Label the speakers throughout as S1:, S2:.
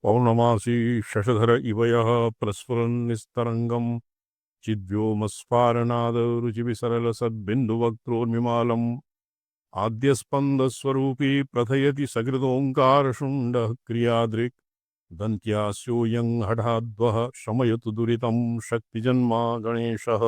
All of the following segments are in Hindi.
S1: पौर्णमासी शशधर इव यः प्रस्फुरन्निस्तरङ्गं चिद्व्योमस्फारनाद रुचिविसरलसद्बिन्दुवक्त्रोर्मिमालम् आद्यस्पन्दस्वरूपी प्रथयति सकृदोङ्कारशुण्डः क्रियादृक् दन्त्यास्योऽयं हठाद्वः शमयतु दुरितं शक्तिजन्मा गणेशः।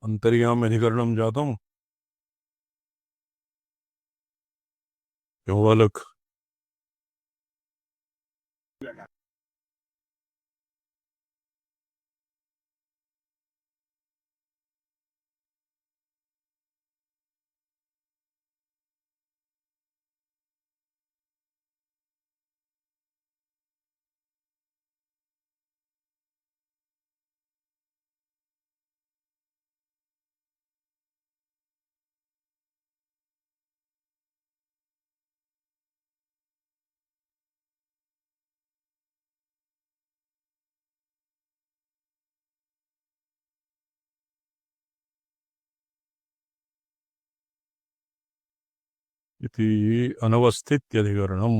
S1: अंतर्याम्यधिकरणं जातम्। क्यों बालक? इति अनवस्थित्यधिकरणम्।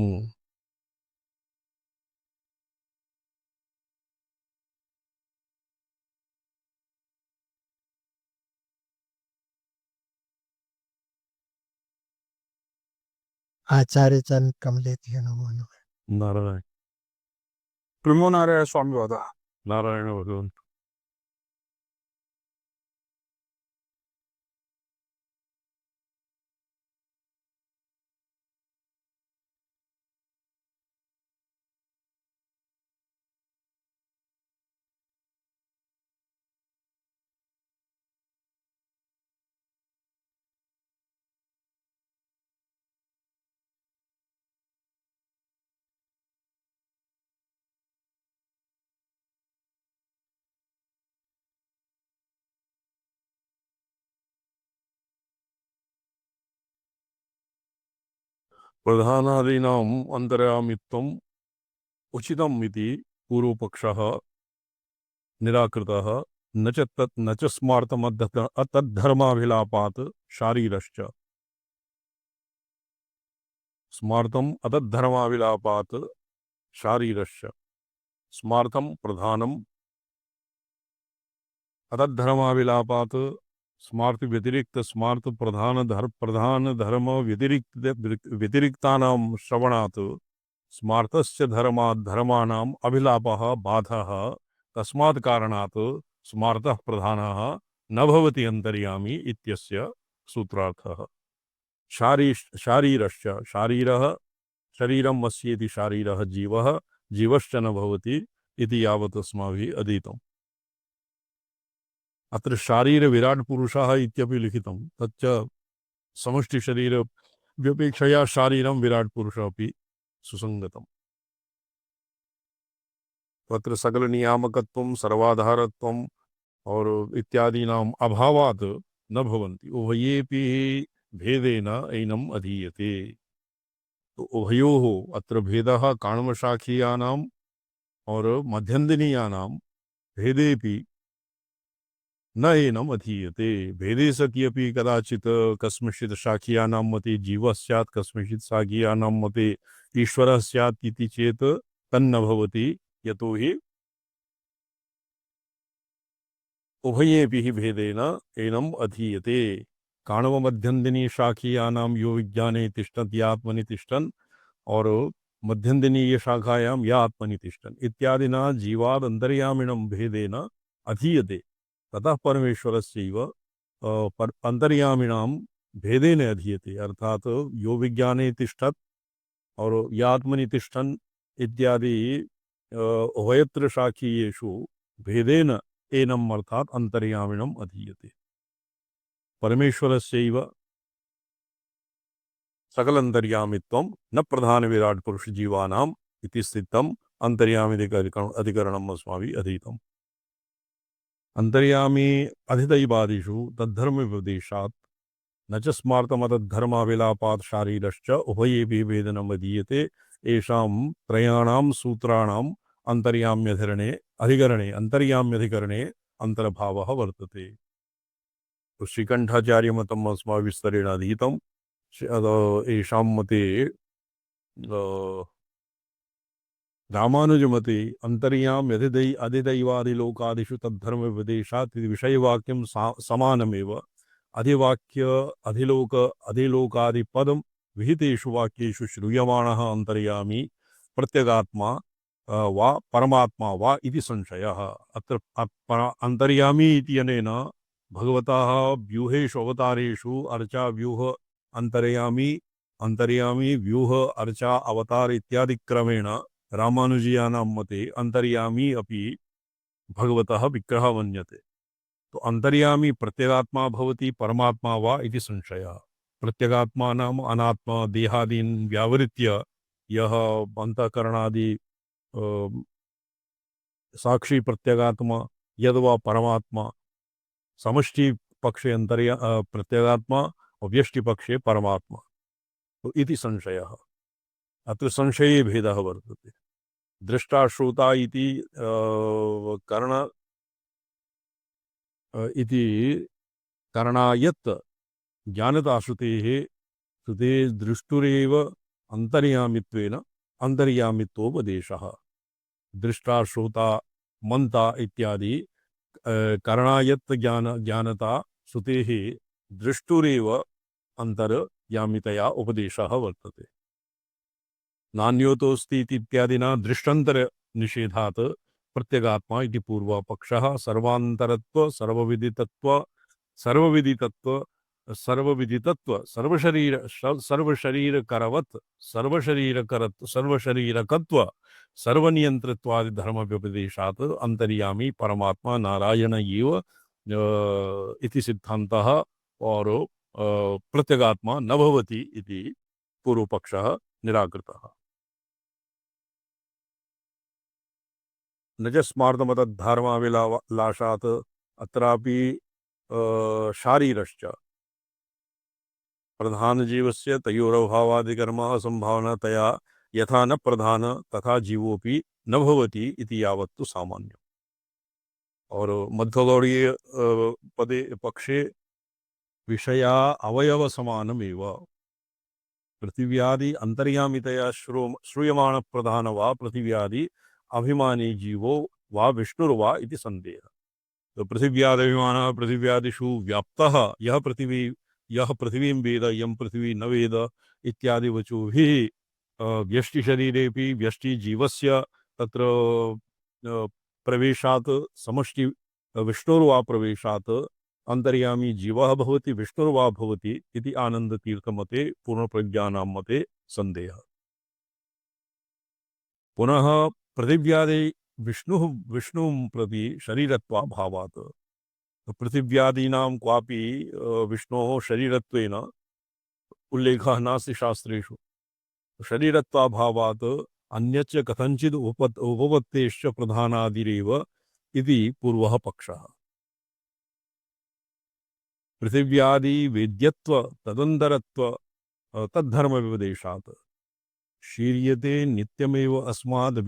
S2: आचार्य चंद कमलेती नमो नमः।
S1: नारायण
S3: प्रेमो नारायण स्वामी वादा
S1: नारायण भगवान। प्रधानादीनाम् अन्तर्यामित्वम् उचितम् इति पूर्वपक्षः निराकृतः। न च तत् न च स्मार्तम् अतद्धर्माभिलापात् शारीरश्च। स्मार्तम् अतद्धर्माभिलापात् शारीरश्च। स्मार्तम् प्रधानम् अतद्धर्माभिलापात् स्मार्त व्यतिरिक्त स्मार्त प्रधान धर्म व्यतिरिक्तानां श्रवणात् स्मार्तस्य धर्मात् धर्माणाम् अभिलापः बाधः तस्मात् कारणात् स्मार्तः प्रधानः न भवति अंतर्यामी इत्यस्य सूत्रार्थः। शारीरश्च शारीरः शरीरम् अस्येति शारीरः जीवः जीवश्च न भवति इति यावत् अस्माभिः अधीतम्। अत्र शारीर विराट पुरुषः इत्यपि लिखितं। तच्च समष्टि शरीर व्यपेक्षया शारीरं विराट पुरुषः अपि सुसंगतम्। तत्र सकल नियामकत्वं सर्वाधारत्वं और इत्यादीनाम् अभावात् न भवन्ति। उभयेपि भेदेन एनम् अधीयते। तो उभयोः अत्र भेदः काण्वशाखीयानाम् और मध्यन्दिनीयानां भेदेपि न एनम् अधीयते। भेदे सति अपि कदाचित् कस्मिंश्चित् शाखीयानां मते जीवः स्यात्, कस्मिंश्चित् शाखीयानां मते ईश्वरः स्यात् इति चेत् तन्न भवति। यतोहि उभयेभिः भेदेन एनम् अधीयते। काण्वमध्यन्दिनी शाखीयानां यो विज्ञाने तिष्ठति आत्मनि तिष्ठन् और मध्यन्दिनीय शाखायां या आत्मनि तिष्ठन् इत्यादिना जीवाद् अन्तर्यामिणं भेदेन अधीयते। ततः परमेश्वरस्यैव अंतर्यामिणां भेदेन अधीयते। अर्थात यो विज्ञाने तिष्ठत् और यात्मनि तिष्ठन् इत्यादि उभयत्र शाखीयेषु भेदेन एनम् अर्थात अंतर्यामिणम् अधीयते। परमेश्वरस्यैव सकलंतर्यामित्वं न प्रधान विराट पुरुष जीवानाम इति स्थितम अंतर्यामी अधिकरणम अस्माभिः अधीतम्। अंतर्यामी अधिदैवादिषु तद्धर्म विपदेशात् न च स्मार्तमतद्धर्माविलापात् शारीरश्च उभयेऽपि वेदनम् अधीयते येषां त्रयाणां सूत्राणाम् अधिकरणे अंतर्याम्यधिकरणे अंतर्भावः वर्तते। तो श्रीकंठाचार्य मतम् अस्माभिः विस्तरेण अधीतम्। येषां मते रामानुजमते अंतर्याम् अधिदैवादिलोकादिषु तद्धर्म विपदेशात् इति विषयवाक्यं समानमेव। अधिवाक्य अधिलोक अधिलोकादि पदम विहितेषु वाक्येषु श्रूयमाणः अंतर्यामी प्रत्यगात्मा वा परमात्मा वा इति संशयः। अत्र अंतर्यामी इत्यनेन भगवतः व्यूहेषु अवतारेषु अर्चा व्यूह अंतर्यामी व्यूह अर्चा अवतार इत्यादि क्रमेण रामानुजीयानां मते अंतर्यामी अपि भगवतः विग्रहः मन्यते। तो अंतर्यामी प्रत्यगात्मा भवति परमात्मा वा इति संशयः। प्रत्यगात्मा नाम अनात्मा देहादीन् व्यावृत्य यः अंतःकरणादि साक्षी प्रत्यगात्मा यद्वा परमात्मा। समष्टि पक्षे प्रत्यगात्मा और व्यष्टि पक्षे परमात्मा। तो इति संशयः। अत्र संशये भेदः वर्तते। दृष्टा श्रोता इति कर्ण इति करणायत् ज्ञानता श्रुतेः दृष्टुरेव अंतर्यामित्वेन अंतर्यामित्वोपदेशः। दृष्टा श्रोता मंता इत्यादि करणायत् ज्ञानता श्रुतेः दृष्टुरेव अंतर्यामितया उपदेशः वर्तते। नान्योतोऽस्ति इत्यादिना दृष्टान्तर निषेधात् प्रत्यगात्मा इति पूर्वपक्षः सर्वान्तरत्व सर्वविदितत्व सर्वशरीरकत्व सर्वनियंत्रित्वादि धर्म व्यपदेशात् अंतर्यामी परमात्मा नारायण एव इति सिद्धान्तः और प्रत्यगात्मा न भवति इति पूर्वपक्षः निराकृतः। न च स्मार्तमतद्धर्माविलाशात् अत्रापि शारीरश्च प्रधान जीवस्य तयोरभावादिकर्म असंभावनतया यथा न प्रधान तथा जीवोपि न भवति इति यावत्तु सामान्यम्। और मध्यगौड़ीय पदे पक्षे विषया अवयव समानमेव। पृथिव्यादि अंतर्यामितया श्रूयमाण प्रधान वा पृथिव्यादि अभिमानी जीवो वा विष्णुर्वा इति संदेहः। तो पृथिव्यादभिमानः पृथिव्यादिषु व्याप्तः यह पृथिवीं वेद यं पृथिवी न वेद इत्यादि वचोभिः व्यष्टि शरीरेपि व्यष्टि जीवस्य तत्र प्रवेशात् समष्टि विष्णुर्वा प्रवेशात् अंतर्यामी जीवः भवति विष्णुर्वा भवति इति आनन्दतीर्थमते पूर्णप्रज्ञानां मते संदेहः। पुनः पृथिव्यादि विष्णुं प्रति शरीरत्वाभावात् पृथिव्यादीनां क्वापि विष्णोः शरीरत्वेन उल्लेखः नास्ति शास्त्रेषु। शरीरत्वाभावात् अन्यच्च कथंचित् उपपत्तेश्च प्रधानादिरेव इति पूर्वः पक्षः। पृथिव्यादि वेद्यत्व तदन्तरत्व तद्धर्म विपदेशात् शीर्यते नित्यमेव अस्माद्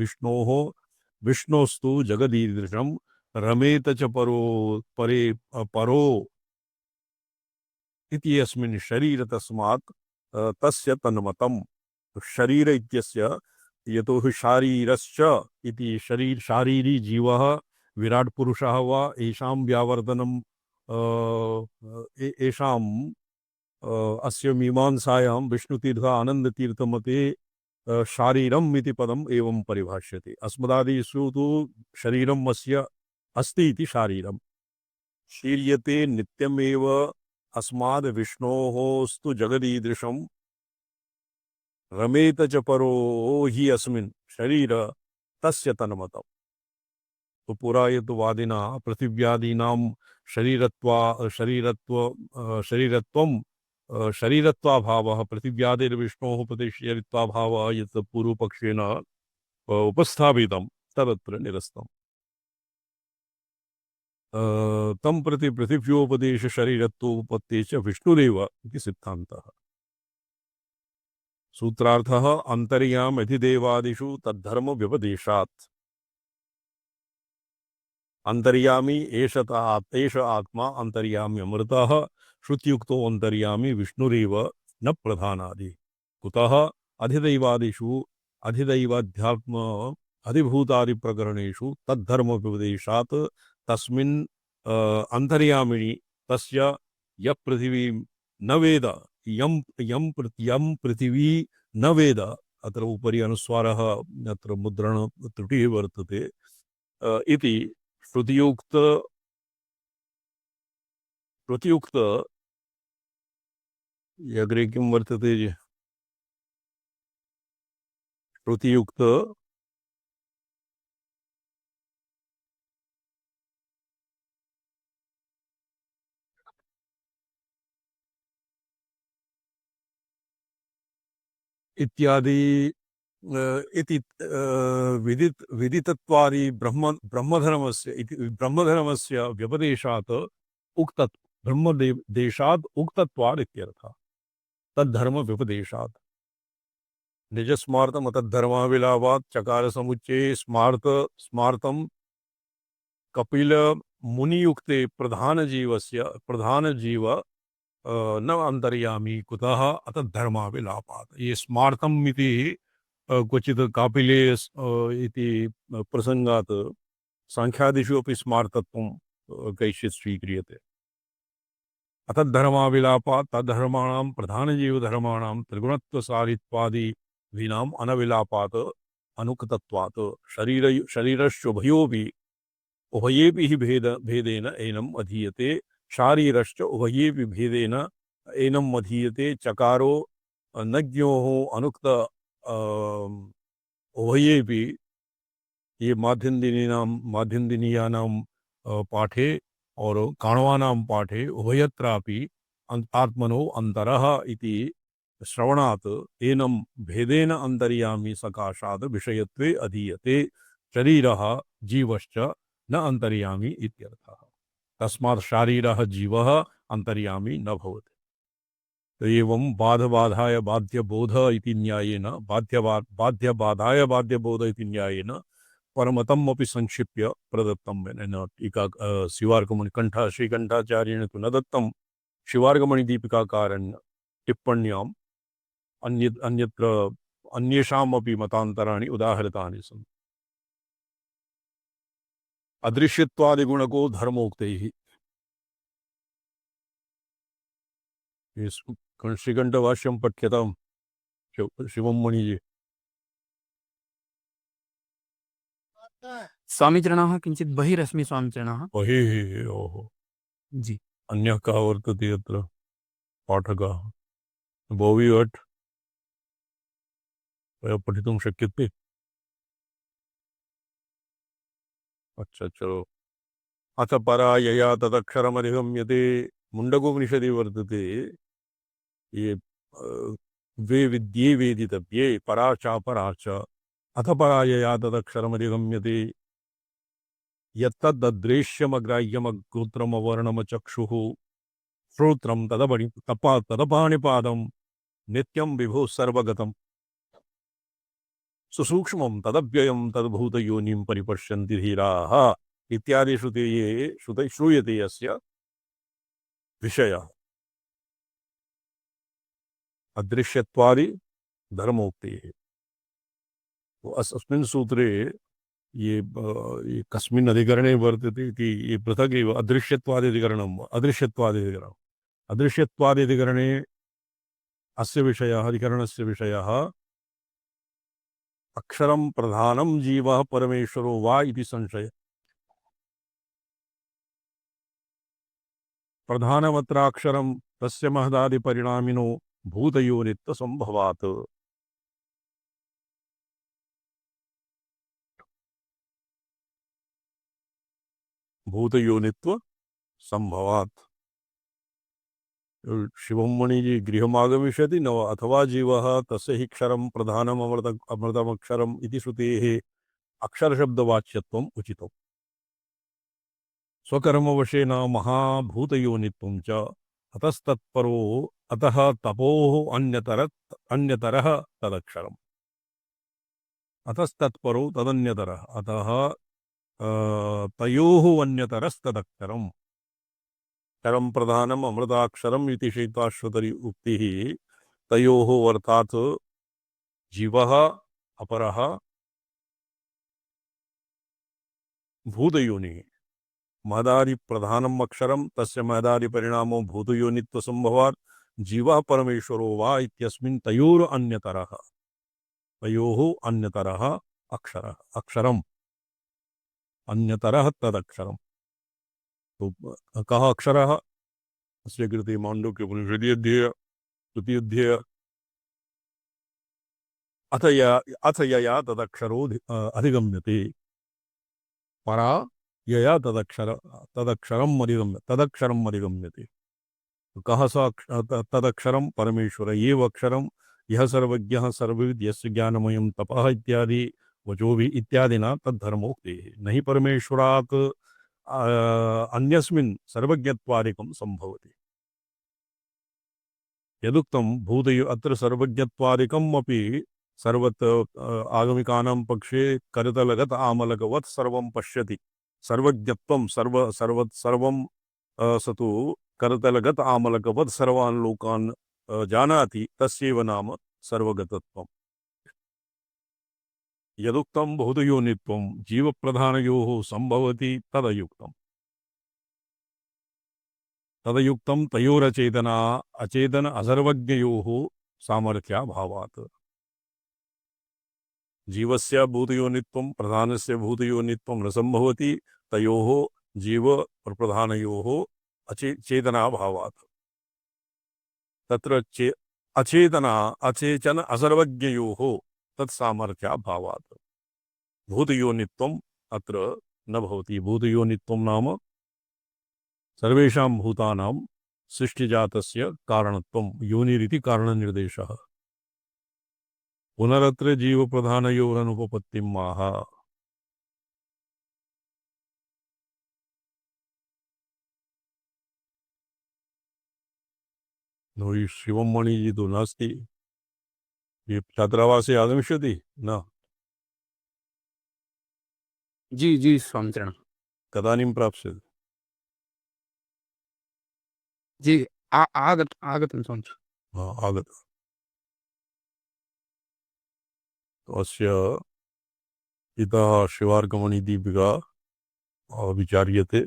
S1: विष्णोस्तु जगदीदृशं रमेत च परो इति अस्मिन् शरीर तस्मात् तस्य तन्मतम्। शरीर इत्यस्य यतो शारीरश्च इति शारीरी जीवः विराट पुरुषः वा येषां व्यावर्तनम् येषाम् अस्य मीमांसायां विष्णुतीर्थ आनन्दतीर्थमते शारीरम् इति पदम् एवं परिभाष्यते। अस्मदादिषु तु शरीरम् अस्य अस्ति इति शारीरम्। शीर्यते नित्यमेव अस्माद् विष्णोस्तु जगदीदृशं रमेत च परो हि अस्मिन् शरीर तस्य तन्मतम्। तो पुरायतवादिनः पृथिव्यादीनां शरीरत्वं शरीरत्वाभावः पृथिव्यादिर्विष्णोः प्रतिशरीरत्वाभावः यत् पूर्वपक्षेण उपस्थापितं तदत्र निरस्तम्। तं प्रति पृथिव्योपदेश शरीरत्वोपत्ते च विष्णुरेव इति सिद्धान्तः। सूत्रार्थः अन्तर्याम् अधिदेवादिषु तद्धर्म व्यपदेशात्। अंतर्यामी एष आत्मा अंतर्यामी अमृतः श्रुतियुक्तो अंतर्यामी विष्णुरेव न प्रधानादि। कुतः अधिदैवादिषु अधिदैवाध्यात्म अधिभूतादि प्रकरणेषु तद्धर्म उपदेशात् तस्मिन् अंतर्यामिनि तस्य य पृथिवी न वेद यं पृथिवी न वेद। अत्र उपरि अनुस्वारः अत्र मुद्रण त्रुटिः वर्तते इति श्रुतियुक्त श्रुतियुक्त अग्रे किं वर्तते श्रुतियुक्त इत्यादि इति विदितत्वादि ब्रह्मधर्मस्य इति ब्रह्मधर्मस्य व्यपदेशात् उक्तत् ब्रह्मदेशात् उक्तत्वात् इत्यर्थः। तद्धर्म व्यपदेशात् निजस्मार्तम् तद्धर्माविलापात् चकार समुच्चये स्मार्तम कपिल मुनियुक्ते प्रधान जीव न अंतर्यामी कुतः अतः धर्माविलापात्। ये स्मार्तम इति क्वचित् कापिले इति प्रसंगात् सांख्यादिषु अपि स्मार्तत्वं कैश्चित् स्वीक्रियते। अतः धर्माविलापात् तद्धर्माणां प्रधानजीवधर्माणां त्रिगुणत्वसारित्वादि विनाम अनविलापात् अनुक्तत्वात् शरीरश्चोभयोऽपि उभयेपि हि भेदेन एनम् अधीयते। शारीरश्च उभयेपि भेदेन एनम् अधीयते। चकारो नज्ञोः अनुक्त उभयेपि ये माध्यन्दिनीयानां पाठे और काण्वानां पाठे उभयत्रापि आत्मनो अंतरः इति श्रवणात् एनं भेदेन अंतर्यामी सकाशात् विषयत्वे अधीयते। शरीरः जीवश्च न अंतर्यामी इत्यर्थः। तस्मात् शारीरः जीवः अंतर्यामी न भवति। तो एवं बाधबाधाय बाध्यबोध इति न्यायेन बाध्यबाधाय बाध्यबोध इति न्यायेन परमतम अपि संक्षिप्य प्रदत्तम। टीका शिवार्कमणि श्रीकंठाचार्येण तु न दत्तम। शिवार्कमणि दीपिकाकारेण टिप्पण्याम् अन्यत्र अन्येषाम् अपि मतान्तराणि उदाहृतानि सन्ति। अदृश्यत्वादिगुणको धर्मोक्तैः। श्रीकंठभाष्यं पठ्यताम् शिवं मुनिजी।
S3: स्वामीचरणाः किञ्चित् बहिरस्मि स्वामीचरणाः।
S1: बहिः ओहो
S3: जी
S1: अन्यः कः वर्तते अत्र पाठकः भोविवट् पठितुं शक्यते। अच्छा चलो। अथ परायया तदक्षरमधिगम्यते मुण्डकोपनिषदि वर्तते। ये वे विद्ये वेदितव्ये परा च अथ परायया तदक्षरमधिगम्यते यत्तदृश्यमग्राह्यमगोत्रमवर्णमचक्षुः श्रोत्रं तदपाणिपादं नित्यं विभुः सर्वगतं सुसूक्ष्मं तदव्ययं तद्भूतयोनिं परिपश्यन्ति धीराः इत्यादि श्रूयते यस्य विषयः। अदृश्यत्वादि धर्मोक्तेः। अस्मिन् सूत्रे ये कस्मिन् अधिकरणे वर्तते इति ये पृथक् एव अदृश्यत्वादिधिकरणम् अदृश्यत्वादिधिकरणे अस्य विषयः अधिकरणस्य विषयः अक्षरं प्रधानं जीवः परमेश्वरो वा इति संशयः। प्रधानमत्राक्षरं तस्य महदादिपरिणामिनो भूतयोनित्वसंभवात्। भूतयोनित्व संभवात् शिवमणि जी गृहमागमिष्यति न वा अथवा जीवः तस्य हि क्षरं प्रधानम् अमृतमक्षरम् इति श्रुतेः अक्षरशब्दवाच्यत्वम् उचितम्। स्वकर्मवशेन महाभूतयोनित्वं च अतस्तत्परो अतः तपोः अन्यतरः तदक्षरम्। अतस्तत्परो तदन्यतरः अतः तयोः अन्यतरस्तदक्षरम्। क्षरं प्रधानम् अमृताक्षरम् इति शैताश्वतरी उक्तिः तयोः अर्थात् जीवः अपरः भूतयोनिः। महदादि प्रधानम् अक्षरं तस्य महदादि परिणामो भूतयोनित्व संभवात् जीवः परमेश्वरो वा इत्यस्मिन् तयोर अन्यतरः अक्षरः अक्षरम् अन्यतरः तदक्षरम्। तो कः अक्षरः अस्य कृते माण्डूक्योपनिषदि अध्येय तृतीयोऽध्याय अथ यया तदक्षरो अधिगम्यते परा यया तदक्षरम् अधिगम्यते। कः स तदक्षरं परमेश्वर एव अक्षरं यः सर्वज्ञः सर्वविद् यस्य ज्ञानमयं तपः इत्यादि वचोभि इत्यादिना तद्धर्मोक्तेः। न हि परमेश्वरात् अन्यस्मिन् सर्वज्ञत्वादिकं सम्भवति। यदुक्तं भूतयो अत्र सर्वज्ञत्वादिकम् अपि आगमिकानां पक्षे करतलगत आमलकवत् सर्वं पश्यति। सर्वज्ञत्वं सर्वं सतु करतलगत आमलकवत् सर्वान् लोकान् जानाति तस्यैव नाम सर्वगतत्वम्। यदुक्तं भूतयोनित्वं जीवप्रधानयोः सम्भवति तदयुक्तं तयोरचेतना अचेतन असर्वज्ञयोः सामर्थ्याभावात्। जीवस्य भूतयोनित्वं प्रधानस्य भूतयोनित्वं न सम्भवति तयोः जीव प्रधानयोः चेतनाभावात्। तत्र अचेतन असर्वज्ञयोः तत्सामर्थ्याभावात् भूतयोनित्वम् अत्र न भवति। भूतयोनित्वं नाम सर्वेषां भूतानां सृष्टिजातस्य कारणत्वं योनिरिति कारणनिर्देशः। पुनरत्र जीवप्रधानयोरनुपपत्तिम् आह। नो हि शिवं मणिजी तु नास्ति। ये छात्रावासे आगमिष्यति न?
S3: जी जी स्वामिचरण।
S1: कदानीं प्राप्स्यति?
S3: जी आगतं स्वामिचरण।
S1: आगत। अस्य इतः शिवार्कमणिदीपिका विचार्यते।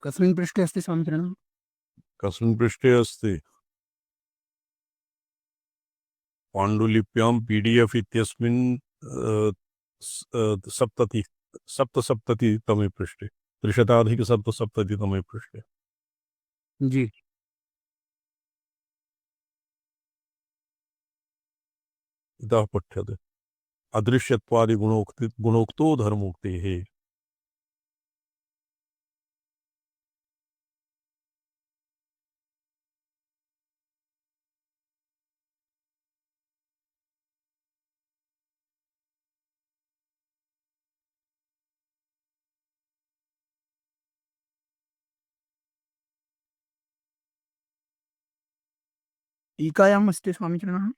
S3: कस्मिन् पृष्ठे अस्ति स्वामिचरण?
S1: कस्मिन् पृष्ठे अस्ति? पाण्डुलिप्यां PDF इत्यस्मिन् सप्तसप्ततितमे पृष्ठे 300+770 पृष्ठे।
S3: जी
S1: इतः पठ्यते गुणोक्तो धर्मोक्तेः।
S3: टीकायाम् अस्ति स्वामिचरणः।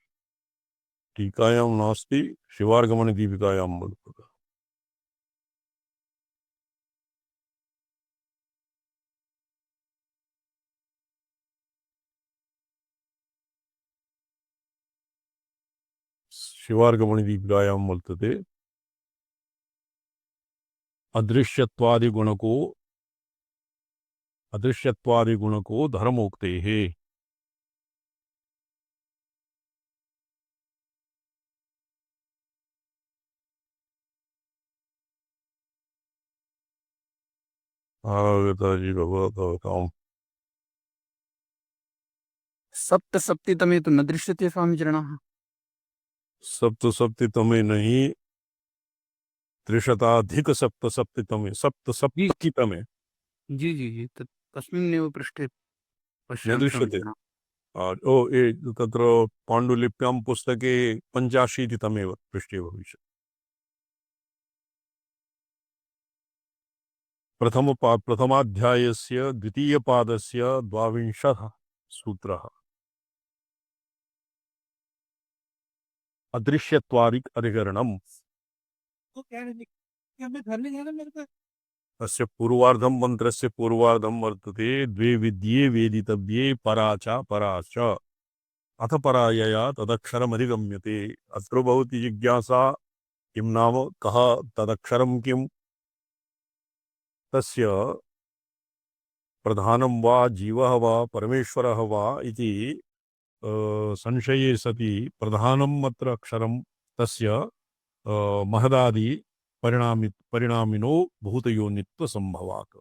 S1: टीकायां नास्ति, शिवार्गमणिदीपिकायां वर्तते। शिवार्गमणिदीपिकायां वर्तते अदृश्यत्वादिगुणको धर्मोक्तेः। आगताजी भगवताम्।
S3: सप्तसप्तितमे तो न दृश्यते स्वामीचरणः।
S1: सप्तसप्तितमे नहीं, त्रिशताधिक सप्तसप्तितमे,
S3: जी
S1: सप्तसप्ततितमे
S3: जी जी जी तस्मिन्नेव पृष्ठे
S1: न
S3: पश्यामि
S1: दृश्यते।
S3: स्वामीचरणः।
S1: तत्र पाण्डुलिप्यां पुस्तके 85तमे पृष्ठे भविष्यति। प्रथमाध्यायस्य द्वितीयपादस्य 22 सूत्रः। अदृश्यत्वादिक अधिकरणम्। अस्य पूर्वार्धं मन्त्रस्य पूर्वार्धं वर्तते द्वे विद्ये वेदितव्ये परा च परा च अथ परायया तदक्षरमधिगम्यते। अत्र भवति जिज्ञासा, किं नाम, कः तदक्षरं किं, तस्य प्रधानं वा जीवः वा परमेश्वरः वा इति संशये सति प्रधानम् अत्र अक्षरं तस्य महदादि परिणामिनो भूतयोनित्वसंभवात्।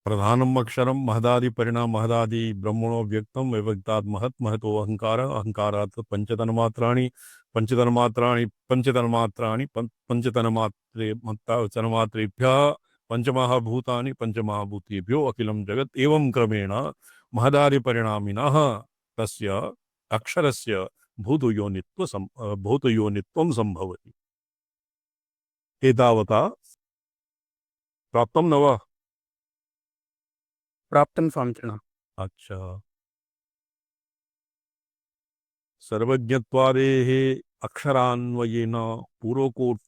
S1: प्रधानम् अक्षरं महदादि परिणाम, महदादि ब्रह्मणो व्यक्तं व्यक्तात् महत्, महतो अहंकार, अहंकारात् पंचतन्मात्राणि, पंचतन्मात्राणि पंचतन्मात्राणि पंचतन्मात्रे तन्मात्रेभ्यः पंचमहाभूतानि, पंचमहाभूतेभ्यो अखिलं जगत्, एवं क्रमेण महदादि परिणामिनः तस्य अक्षरस्य भूतयोनित्वं संभवति। एतावता प्राप्तं न वा?
S3: प्राप्तं स्वामीचरणः।
S1: अच्छा, सर्वज्ञत्वादेः अक्षरान्वयेन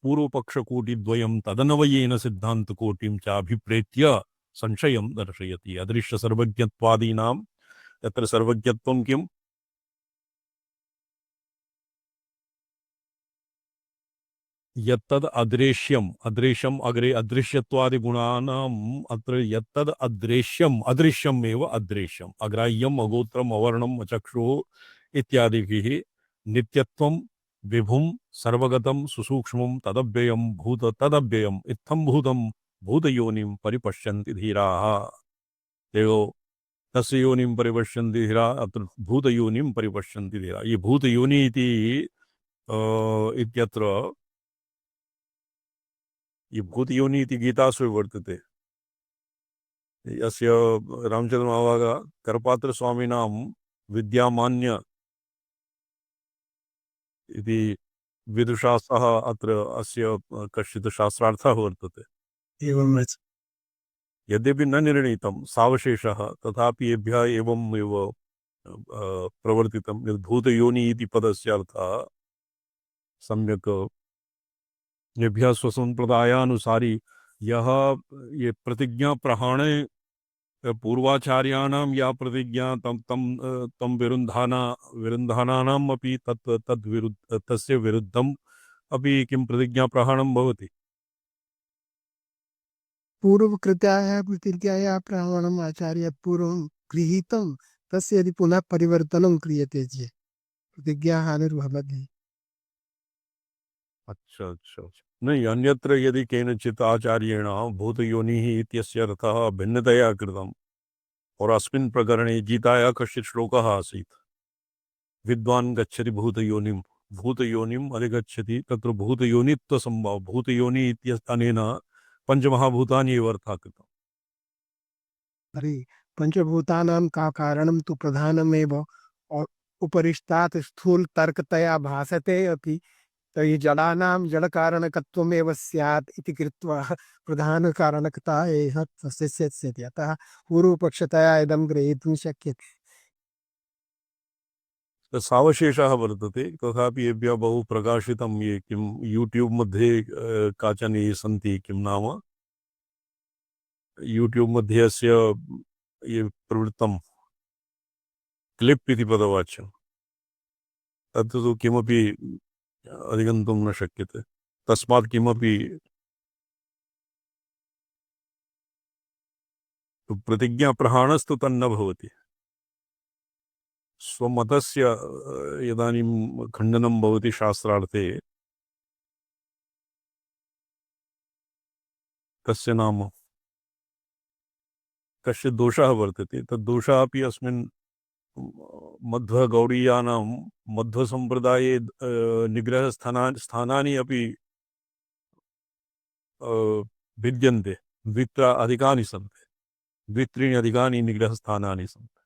S1: पूर्वपक्षकोटिद्वयं तदन्वयेन सिद्धान्तकोटिं च अभिप्रेत्य संशयं दर्शयति। अदृश्य सर्वज्ञत्वादीनां तत्र सर्वज्ञत्वं किम्? यत्तद् अदृश्यम्, अदृश्यम् अग्रे अदृश्यत्वादिगुणानाम् अत्र यत्तद् अदृश्यम्, अदृश्यम् एव अदृश्यम्, अग्राह्यम् अगोत्रम् अवर्णम् अचक्षुः इत्यादिभिः नित्यत्वं विभुं सर्वगतं सुसूक्ष्मं तदव्ययं तदव्ययम् इत्थं भूतं भूतयोनिं परिपश्यन्ति धीराः। तेयो तस्य योनिं परिपश्यन्ति धीरा, अत्र भूतयोनिं परिपश्यन्ति धीरा। ये भूतयोनि इति इत्यत्र ये भूतयोनि इति गीतासु वर्तते। यस्य रामचन्द्रमहाभागा करपात्रस्वामिनां विद्यामान्य इति विदुषा सह अत्र अस्य कश्चित् शास्त्रार्थः वर्तते।
S2: एवं च
S1: यद्यपि न निर्णीतं सावशेषः, तथापि एभ्यः एवम् एव प्रवर्तितं। यद् भूतयोनि इति पदस्य अर्थः सम्यक् येभ्यः स्वसंप्रदायानुसारी यह ये प्रतिज्ञा प्रहाणे पूर्वाचार्याणां या प्रतिज्ञा तं विरुन्धानाम् अपि तस्य विरुद्धम् अपि किं प्रतिज्ञा प्रहाणं भवति।
S2: पूर्वकृतायाः प्रतिज्ञायाः प्रमाणम् आचार्यात् पूर्वं गृहीतं तस्य यदि पुनः परिवर्तनं क्रियते चेत् प्रतिज्ञा हानिर्भवति।
S1: अच्छा अच्छा अच्छा। नहीं, अन्यत्र यदि केनचित् आचार्येण भूतयोनिः इत्यस्य अर्थः भिन्नतया कृतम् और अस्मिन् प्रकरणे गीतायाः कश्चित् श्लोकः आसीत्, विद्वान् गच्छति भूतयोनिम् अधिगच्छति, तत्र भूतयोनित्वसंभव, भूतयोनि इत्यनेन पंचमहाभूतानि एव अर्थः कृतः।
S2: तर्हि पञ्चभूतानां का कारणं तु प्रधानमेव और उपरिष्टात् स्थूलतर्कतया भासते अपि, तर्हि जडानां जडकारणकत्वमेव स्यात् इति कृत्वा प्रधानकारणकता एव तस्य स्यात्। अतः पूर्वपक्षतया इदं ग्रहीतुं शक्यते।
S1: सावशेषः वर्तते, तथापि एभ्यः बहु प्रकाशितं। ये किं यूट्यूब् मध्ये काचन ये सन्ति, किं नाम, यूट्यूब् मध्ये अस्य ये प्रवृत्तं क्लिप् इति पदवाच्यं, तत्तु किमपि अधिगन्तुं न शक्यते। तस्मात् किमपि प्रतिज्ञाप्रहाणस्तु तन्न भवति। स्वमतस्य इदानीं खण्डनं भवति शास्त्रार्थे, तस्य नाम कश्चित् दोषः वर्तते तद्दोषः अपि अस्मिन् मध्वगौडीयानां मध्वसम्प्रदाये स्थानानि अपि भिद्यन्ते। अधिकानि सन्ति, द्वित्रीणि अधिकानि निग्रहस्थानानि सन्ति।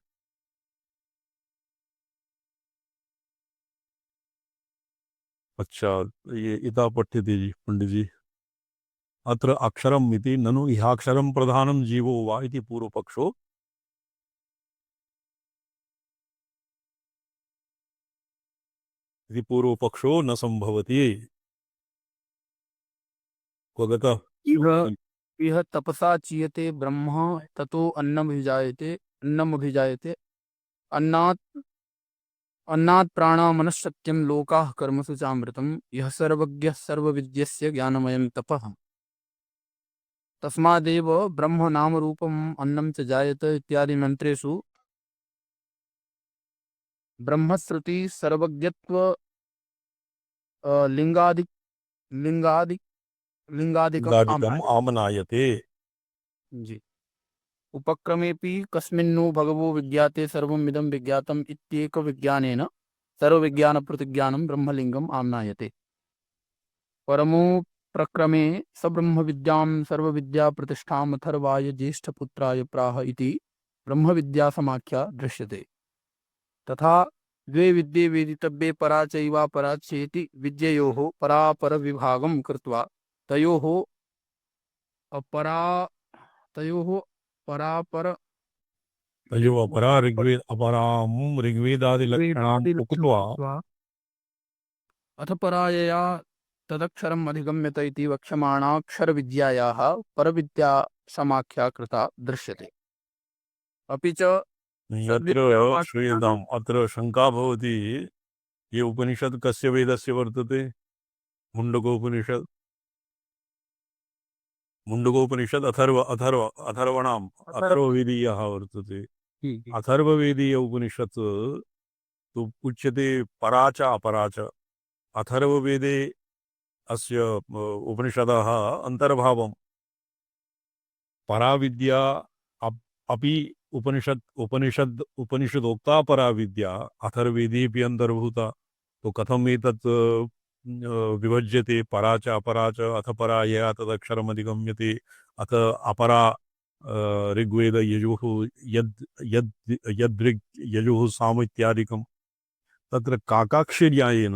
S1: अच्छा, ये इता पठ्यते जी पंडित जी। अत्र अक्षरम् इति ननु ह्याक्षरं प्रधानं जीवो वा इति पूर्वपक्षो न संभवति। क्वगतः
S3: इह इह तपसा चीयते ब्रह्म ततो अन्नमभिजायते अन्नात् अन्नात् प्राणा मनस्सत्यं लोकाः कर्मसु चामृतम् यः सर्वज्ञः सर्वविद्यस्य ज्ञानमयं तपः तस्मादेव ब्रह्म नाम रूपम् अन्नं च जायते इत्यादि मंत्रेषु ब्रह्मश्रुति सर्वज्ञत्व लिंगादि लिंगादि लिंगादिकम्
S1: दारिकम् आमनायते।
S3: जी उपक्रमेपि कस्मिन्नु भगवो विज्ञाते सर्वमिदं विज्ञातम् इत्येक विज्ञानेन सर्वविज्ञानप्रतिज्ञानं ब्रह्मलिंगम् आम्नायते। परमो प्रक्रमे सब्रह्म विद्यां सर्वविद्या प्रतिष्ठाम् अथर्वाय ज्येष्ठपुत्राय प्राह इति ब्रह्मविद्या समाख्या दृश्यते। तथा द्वे विद्ये वेदितव्ये परा चैवा परा चेति विद्ययोः परापर विभागं कृत्वा तयोः अपरा तयोः परापर
S1: तयो अपरा अपरां ऋग्वेदादिलक्षणाम् उक्त्वा
S3: अथ परायया तदक्षरम् अधिगम्यत इति वक्ष्यमाणाक्षरविद्यायाः परविद्या समाख्या कृता दृश्यते। अपि च
S1: यत्र श्रूयताम् अत्र शङ्का भवति, ये उपनिषत् कस्य वेदस्य वर्तते? मुण्डकोपनिषत्। मुण्डकोपनिषत् अथर्वणाम् अथर्ववेदीयः वर्तते। अथर्ववेदीय उपनिषत् तु उच्यते परा च अपरा च। अथर्ववेदे अस्य उपनिषदः अन्तर्भावं पराविद्या अपि उपनिषदोक्ता पराविद्या अथर्ववेदेऽपि अन्तर्भूता। तो कथम् एतत् विभज्यते परा च अपरा च अथ परा यया तदक्षरम् अधिगम्यते अथ अपरा ऋग्वेद यजुः यद् यजुः साम इत्यादिकं तत्र काकाक्षिन्यायेन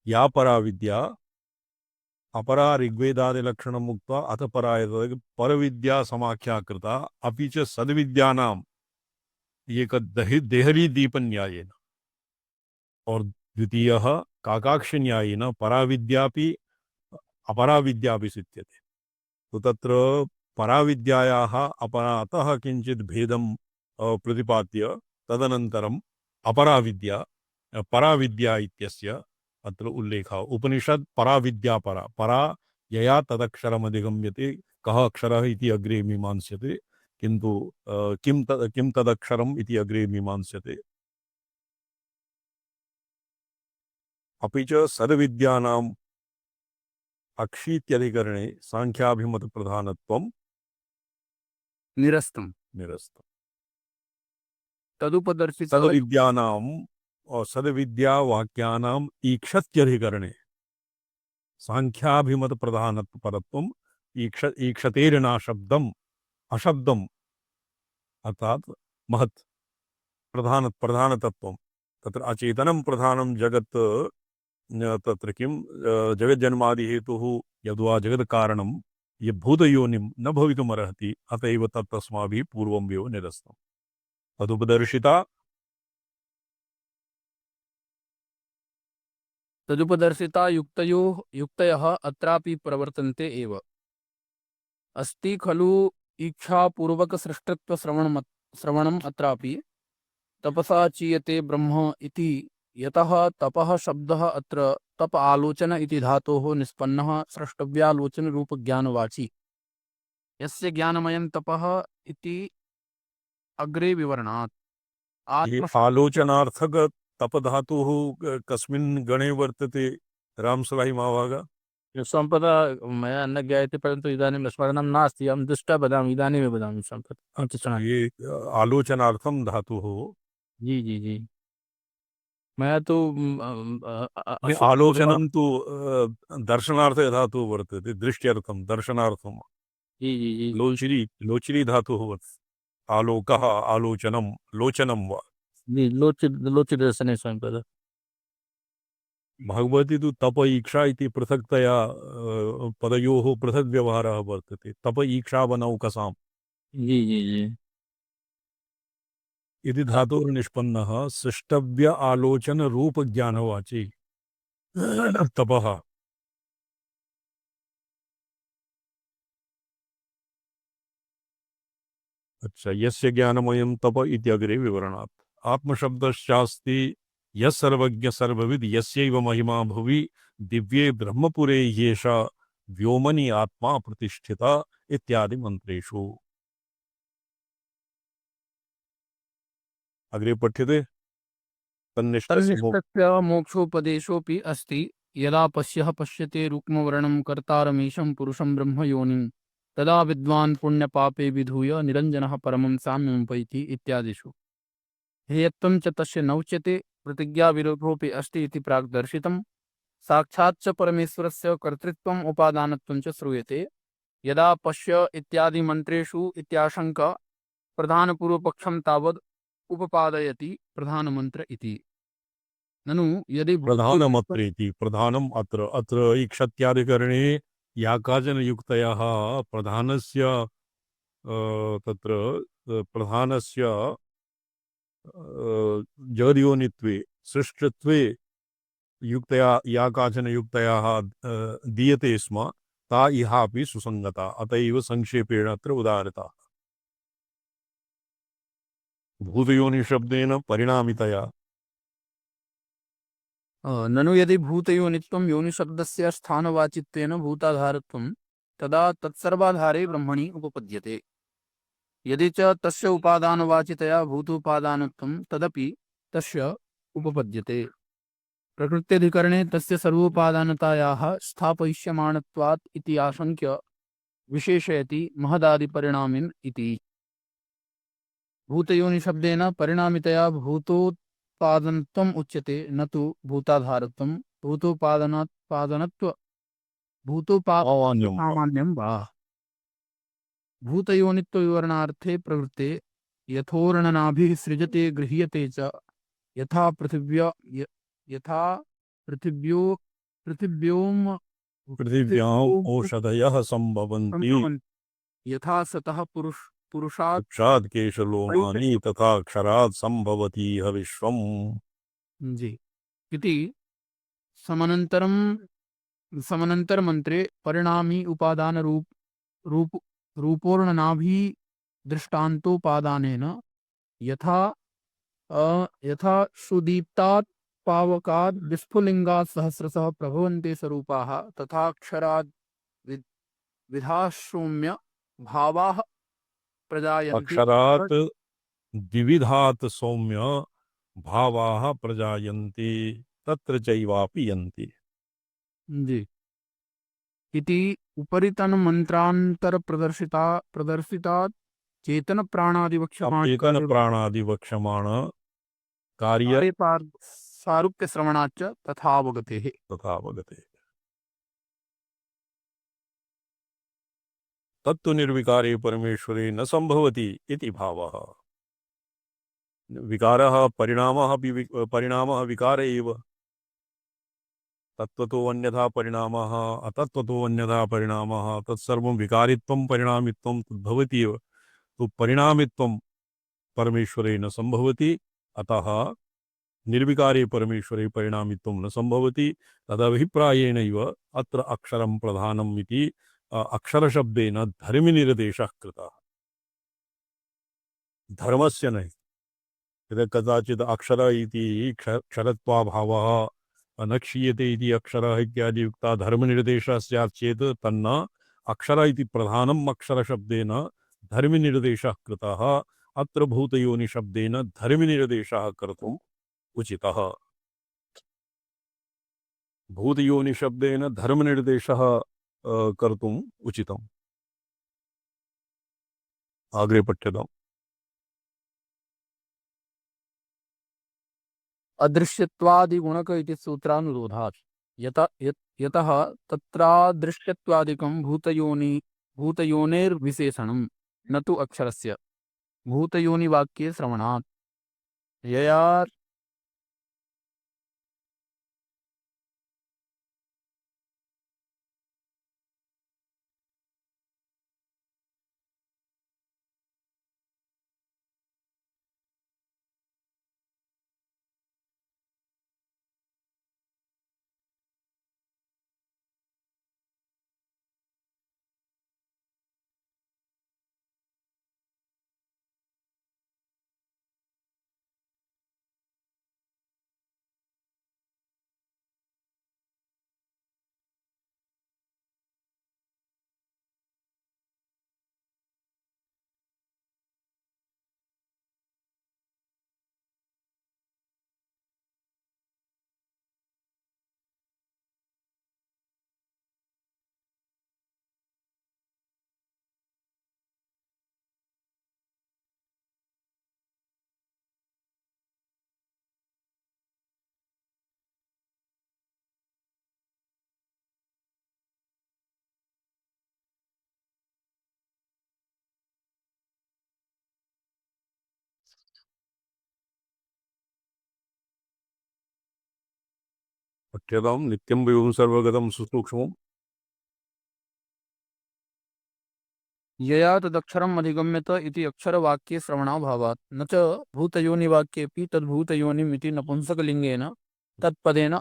S1: या परा विद्या अपरा ऋग्वेदादिलक्षणम् उक्त्वा अथ परा परविद्या समाख्या कृता। अपि च सद्विद्यानाम् एक देहरी दीपन्यायेन और द्वितीयः काकाक्षिन्यायेन पराविद्यापि अपराविद्यापि सिद्ध्यते। तो तत्र पराविद्यायाः अपरातः किञ्चित् भेदं प्रतिपाद्य तदनन्तरम् अपराविद्या पराविद्या इत्यस्य अत्र उल्लेखः। उपनिषद पराविद्या परा यया तदक्षरमधिगम्यते। कः अक्षरः इति अग्रे मीमांस्यते, किन्तु किं तदक्षरम् इति अग्रे मीमांस्यते। अपि च सद्विद्यानाम् अक्षीत्यधिकरणे सांख्याभिमतप्रधानत्वं
S3: निरस्तम् तदुपदर्शित
S1: सद्विद्यानाम् और सद्विद्यावाक्यानाम् ईक्षत्यधिकरणे सांख्याभिमतप्रधानत्वपरत्वम् ईक्षतेर्ना शब्दम् अशब्दम् अर्थात महत् प्रधानतत्वं तत्र अचेतनं प्रधानं जगत् तत्र किं जगज्जन्मादि हेतुः यद्वा जगत्कारणं यद्भूतयोनिं न भवितुमर्हति अत एव तत्तस्माभिः पूर्वमेव निरस्तम्।
S3: तदुपदर्शिता युक्तयः अत्रापि प्रवर्तन्ते एव। अस्ति खलु इच्छापूर्वक सृष्टत्व श्रवणम् अत्रापि तपसा चीयते ब्रह्म इति यतः तपः शब्दः अत्र तप आलोचन इति धातोः निष्पन्नः स्रष्टव्यालोचन रूप ज्ञानवाची यस्य ज्ञानमयं तपः इति अग्रे विवरणात्।
S1: ये आलोचनार्थक तप धातुः कस्मिन् गणे वर्तते रामसुराई महाभागा?
S3: सम्पदा मया न ज्ञायते, परन्तु इदानीं स्मरणं नास्ति। अहं दृष्ट्वा वदामि, इदानीमेव वदामि सम्पत्
S1: ये आलोचनार्थम धातु हो।
S3: जी, जी, जी। मया तु अशुद्धपूर्व
S1: आलोचनं तु दर्शनार्थे धातुः वर्तते, दृष्ट्यर्थं दर्शनार्थं।
S3: जी, जी, जी।
S1: लोचिरी लोचिरी धातुः वर्तते। आलोकः आलोचनं लोचनं वा।
S3: जी, लोचिदर्शने सम्पदा।
S1: भगवती तु तप ईक्षा इति पृथक्तया पदयोः पृथक् व्यवहारः वर्तते। तप ईक्षावनौकसाम्
S3: जी, जी, जी।
S1: इति धातुर्निष्पन्नः सृष्टव्य आलोचन रूप ज्ञानवाची तपः। अच्छा, यस्य ज्ञानमयं तप इत्यग्रे विवरणात् आत्मशब्दश्चास्ति यः सर्वज्ञ सर्वविद् यस्यैव महिमा भुवि दिव्ये ब्रह्मपुरे येषा व्योमनि आत्मा प्रतिष्ठिता इत्यादि मंत्रेषु। अग्रे पठ्यते। तन्निष्ठस्य
S3: तन्निष्ठस्य मोक्षोपदेशोऽपि अस्ति। यदा पश्यः पश्यते रुक्मवर्णं कर्तारमीशं पुरुषं ब्रह्मयोनिं, तदा विद्वान् पुण्यपापे विधूय निरञ्जनः परमं साम्यमुपैति इत्यादिषु। हेयत्वं च तस्य नौच्यते, प्रतिज्ञाविरोधोऽपि अस्ति इति प्राग्दर्शितम्। साक्षात् च परमेश्वरस्य कर्तृत्वम् उपादानत्वं च श्रूयते। यदा पश्य इत्यादि मन्त्रेषु इत्याशङ्क प्रधानपूर्वपक्षं तावद् उपपादयति प्रधानमन्त्र इति। ननु यदि
S1: प्रधानमत्रेति प्रधानम् अत्र अत्र इक्षत्यादिकरणे याकाजनयुक्तयः प्रधानस्य तत्र प्रधानस्य जगद्योनित्वे सृष्टत्वे युक्तया याकाचनयुक्तयाः दीयते स्म ता इहापि सुसंगता। अत एव संक्षेपेण अत्र उदाहृता। भूतयोनिशब्देन परिणामितया
S3: ननु यदि भूतयोनित्वं योनिशब्दस्य स्थानवाचित्वेन भूताधारत्वं, तदा तत्सर्वाधारे ब्रह्मणि उपपद्यते। यदि च तस्य उपादानवाचितया भूतोपादानत्वं, तदपि तस्य उपपद्यते। प्रकृत्यधिकरणे तस्य सर्वोपादानतायाः स्थापयिष्यमाणत्वात् इति आशङ्क्य विशेषयति महदादिपरिणामिन् इति। भूतयोनिशब्देन परिणामितया भूतोत्पादनत्वम् उच्यते, न तु भूताधारत्वं। भूतोपादनात्पादनत्व
S1: अवान्यं वा।
S3: भूतोपादनसामान्यं वा। भूतयोनित्वविवरणार्थे प्रवृत्ते यथोर्णनाभिः सृजते गृह्यते च, यथा पृथिव्या यथा पृथिव्यो पृथिव्योम
S1: पृथिव्याम् औषधयः संभवन्ति
S3: संभवन्ति, यथा सतः पुरुषात्
S1: वृक्षात् केशलोमानि तथा क्षरात् संभवति इह विश्वम्।
S3: जी इति समनन्तरं समनन्तरमन्त्रे परिणामी उपादान रूप रूपोर्णनाभि दृष्टान्तोपादानेन यथा यथा सुदीप्तात् पावकात् विस्फुलिंगात् सहस्रशः प्रभवन्ते स्वरूपाः, तथा अक्षराद् विधाश्रौम्य भावाः प्रजायन्ते।
S1: अक्षरात् द्विविधात् सौम्य भावाः प्रजायन्ते तत्र चैवापि यन्ति।
S3: जी इति उपरितन मंत्रांतर प्रदर्शितात् चेतन प्राणादिवक्ष्यमाण
S1: चेतन प्राणादि वक्ष्यमाण कार्य
S3: सारूप्य श्रवणाच्च तथावगतेः।
S1: तथावगते। तत्तु निर्विकारे परमेश्वरे न संभवति इति भावः। विकारः परिणामः विकार एव। तत्त्वतो अन्यथा परिणामः अतत्त्वतो अन्यथा परिणामः तत्सर्वं विकारित्वं परिणामित्वं तद्भवति एव। तो परिणामित्वं परमेश्वरे न संभवति, अतः निर्विकारे परमेश्वरे परिणामित्वं न संभवति। तदभिप्रायेणैव अत्र अक्षरं प्रधानम् इति अक्षरशब्देन धर्मनिर्देशः कृतः, धर्मस्य नहि। यदा कदाचित् अक्षर इति क्षरत्वाभावः न क्षीयते इति अक्षरः इत्यादि युक्ता धर्मनिर्देशः स्यात् चेत् तन्न अक्षर इति प्रधानम् अक्षरशब्देन धर्मनिर्देशः कृतः। अत्र भूतयोनिशब्देन धर्मनिर्देशः कर्तुम् उचितः। भूतयोनिशब्देन धर्मनिर्देशः कर्तुम् उचितम्। अग्रे पठ्यताम्।
S3: अदृश्यत्वादिगुणक इति सूत्रानुरोधात् यतः तत्रादृश्यत्वादिकं भूतयोनेर्विशेषणं न तु अक्षरस्य भूतयोनिवाक्ये श्रवणात् यया
S1: पठ्यताम्। नित्यं विभुं सर्वगतं सुसूक्ष्मम्।
S3: यया तदक्षरम् अधिगम्यत इति अक्षरवाक्ये श्रवणाभावात् न च भूतयोनिवाक्येऽपि तद्भूतयोनिम् इति नपुंसकलिङ्गेन तत्पदेन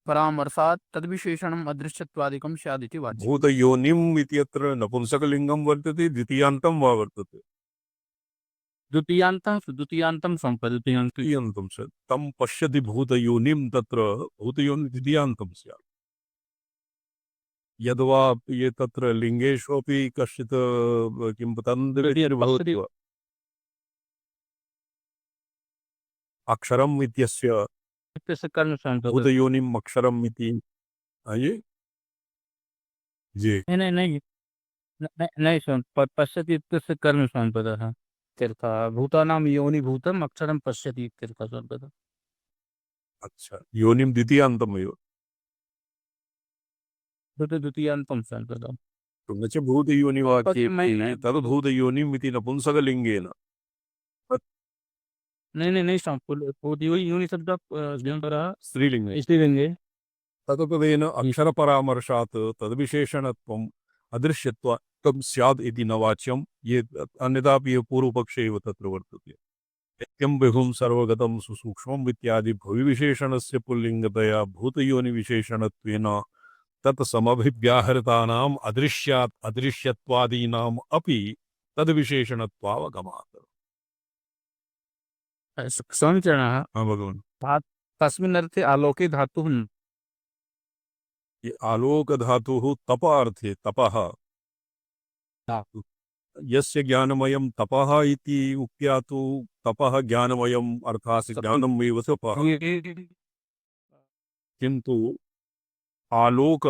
S3: परामर्शात् तद्विशेषणम् अदृश्यत्वादिकं स्यादिति वाच्यम्।
S1: भूतयोनिम् इत्यत्र नपुंसकलिङ्गं वर्तते, द्वितीयान्तं वा वर्तते?
S3: द्वितीयान्तं सम्पद्यते।
S1: द्वितीयान्तं स्यात्। तं पश्यति भूतयोनिं, तत्र भूतयोनि द्वितीयान्तं स्यात्। यद्वा ये तत्र लिङ्गेष्वपि कश्चित् किं तन्द् अक्षरम् इत्यस्य भूतयोनिम् अक्षरम् इति। ये जी
S3: नहीं नहीं नहीं नहीं सुन पश्यति इत्यस्य कर्मसम्पदः इत्यर्थः भूतानां योनिभूतम् अक्षरं पश्यति इत्यर्थः सम्पदः।
S1: अच्छा, योनिं द्वितीयान्तमेव।
S3: द्वितीयान्तं सम्पदः।
S1: न च भूतयोनिवाक्ये तद् भूतयोनिम् इति नपुंसकलिङ्गेन।
S3: नहीं योनि शब्द
S1: स्त्रीलिङ्गे
S3: स्त्रीलिङ्गे
S1: तदपदेन अक्षरपरामर्शात् तद्विशेषणत्वम् अदृश्यत्वं स्याद् इति न वाच्यं। ये अन्यथापि ये पूर्वपक्षे एव तत्र वर्तते। नित्यं विभुं सर्वगतं सुसूक्ष्मम् इत्यादि भुविविशेषणस्य पुल्लिङ्गतया भूतयोनिविशेषणत्वेन तत् समभिव्याहृतानाम् अदृश्यत्वादीनाम् अपि तद्विशेषणत्वावगमात्।
S3: समीचीनः।
S1: हाँ भगवान्।
S3: तस्मिन् अर्थे आलोके धातुः
S1: ये आलोक धातुः तप अर्थे तपः। यस्य ज्ञानमयं तपः इति उक्त्या तु तपः ज्ञानमयम् अर्थात् ज्ञानमेव तपः। किन्तु आलोक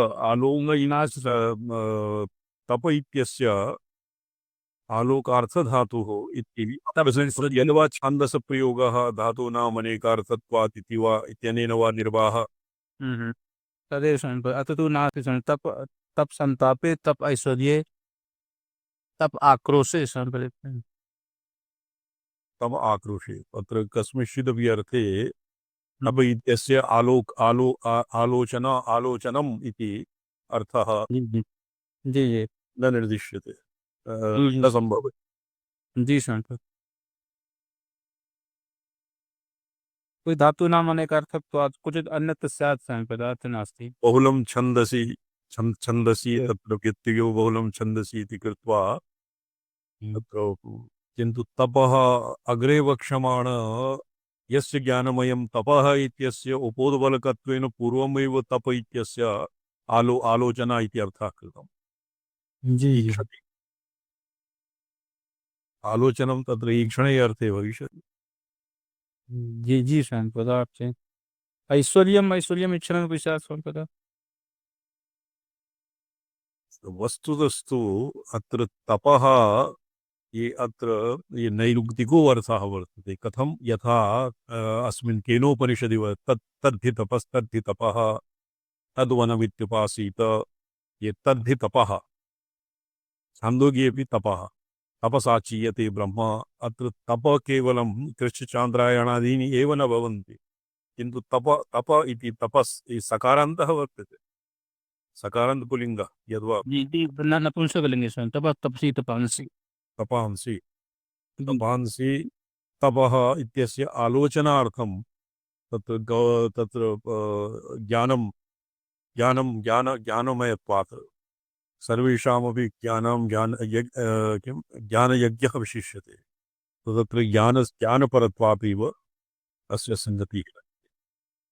S1: तप इत्यस्य आलोकार्थधातुः इति यद्वा छान्दसप्रयोगः धातूनाम् अनेकार्थत्वात् इति वा इत्यनेन वा निर्वाहः।
S3: तदेव सम्पद अत तु नास्ति तप तप संतापे तप ऐश्वर्ये तप आक्रोशे सम्पद
S1: तम आक्रोशे। अत्र कस्मिंश्चिदपि अर्थे तप इत्यस्य आलोचनम् इति अर्थः
S3: जी
S1: न निर्दिश्यते, न संभवति।
S3: जी सम्पद कोई धातूनाम् अनेकार्थत्वात् क्वचित् अन्यत् स्यात् सम्पद अर्थ नास्ति।
S1: बहुलं छन्दसि छन्दसि तत्र व्यत्ययो बहुलं छन्दसि इति कृत्वा तत्र किन्तु तपः अग्रे वक्ष्यमाण यस्य ज्ञानमयं तपः इत्यस्य उपोद्बलकत्वेन पूर्वमेव तप इत्यस्य आलोचना इति अर्थः कृतम्।
S3: जी
S1: ईक्षति आलोचनं तत्र ईक्षणे अर्थे भविष्यति।
S3: जी सम्पद आपसे ऐश्वर्यम् ऐश्वर्यम् इच्छनं विषयात् स्वामिपद।
S1: वस्तुतस्तु अत्र तपः ये अत्र ये नैरुक्तिको अर्थः वर्तते। कथं यथा अस्मिन् केनोपनिषदि तद्धि तपस्तद्धि तपः तद्वनमित्युपासीत, ये तद्धि तपः। छान्दोग्ये अपि तपः, तपसा चीयते ब्रह्म। अत्र तप केवलं कृच्छ्रचान्द्रायणादीनि एव न भवन्ति, किन्तु तप तप इति तपस् सकारान्तः वर्तते, सकारान्त पुल्लिङ्गः यद्वा
S3: जी नपुंसकलिंगे स्वामी, तप तपसी तपांसि।
S1: तपांसि तपांसि तपः इत्यस्य आलोचनार्थं तत्र ज्ञानं ज्ञानमयत्वात् सर्वेषामपि किं ज्ञानयज्ञः विशिष्यते। तो तत्र ज्ञानपरत्वादेव अस्य संगतिः।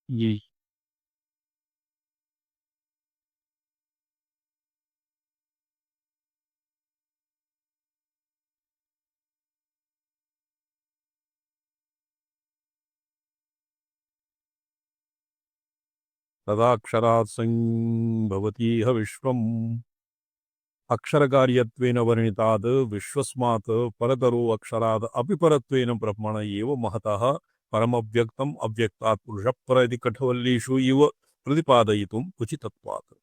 S3: जी।
S1: तदाक्षरात् संभवतीह विश्वम्, अक्षरकार्यत्वेन वर्णिताद् विश्वस्मात् परतरो अक्षराद् अपि परत्वेन ब्रह्मण एव महतः परमव्यक्तम् अव्यक्तात् पुरुषः पर इति कठवल्लीषु इव प्रतिपादयितुम् उचितत्वात्।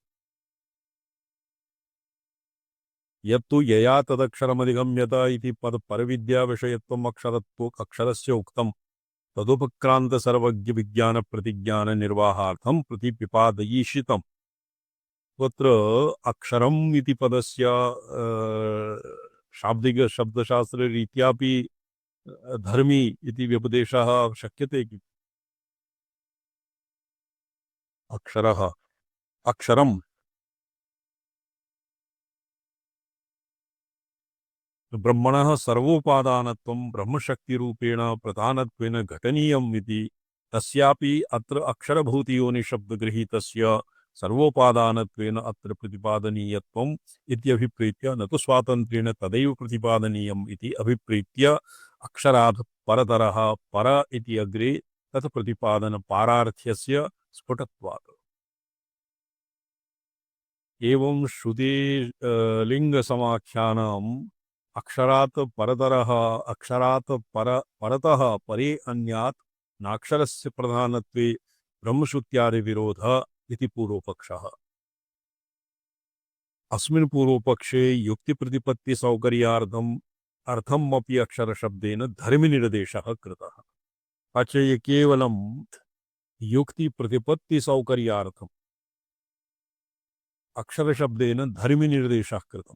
S1: यत्तु यया तदक्षरमधिगम्यत इति परविद्याविषयत्वम् अक्षरस्य उक्तम्, तदुपक्रान्त सर्वज्ञ विज्ञान प्रतिज्ञान निर्वाहार्थं प्रतिपिपादयिषितम्। तत्र अक्षरम् इति पदस्य शाब्दिक शब्दशास्त्ररीत्यापि धर्मी इति व्यपदेशः शक्यते किम्? अक्षरः अक्षरम् ब्रह्मणः सर्वोपादानत्वं ब्रह्मशक्तिरूपेण प्रधानत्वेन घटनीयम् इति, तस्यापि अत्र अक्षरभूतियोनिशब्दगृहीतस्य सर्वोपादानत्वेन अत्र प्रतिपादनीयत्वम् इत्यभिप्रेत्य न तु स्वातन्त्र्येण तदैव प्रतिपादनीयम् इति अभिप्रेत्य अक्षरात् परतरः पर इति अग्रे तत् प्रतिपादन पारार्थ्यस्य स्फुटत्वात्। एवं श्रुते लिङ्गसमाख्यानम् अक्षरात् परतरः अक्षरात् परतः परे अन्यात् नाक्षरस्य प्रधानत्वे ब्रह्मश्रुत्यादिविरोधः इति पूर्वपक्षः। अस्मिन् पूर्वपक्षे युक्तिप्रतिपत्तिसौकर्यार्थम् अर्थमपि अक्षरशब्देन धर्मनिर्देशः कृतः। अचय केवलं युक्तिप्रतिपत्तिसौकर्यार्थम् अक्षरशब्देन धर्मनिर्देशः कृतः,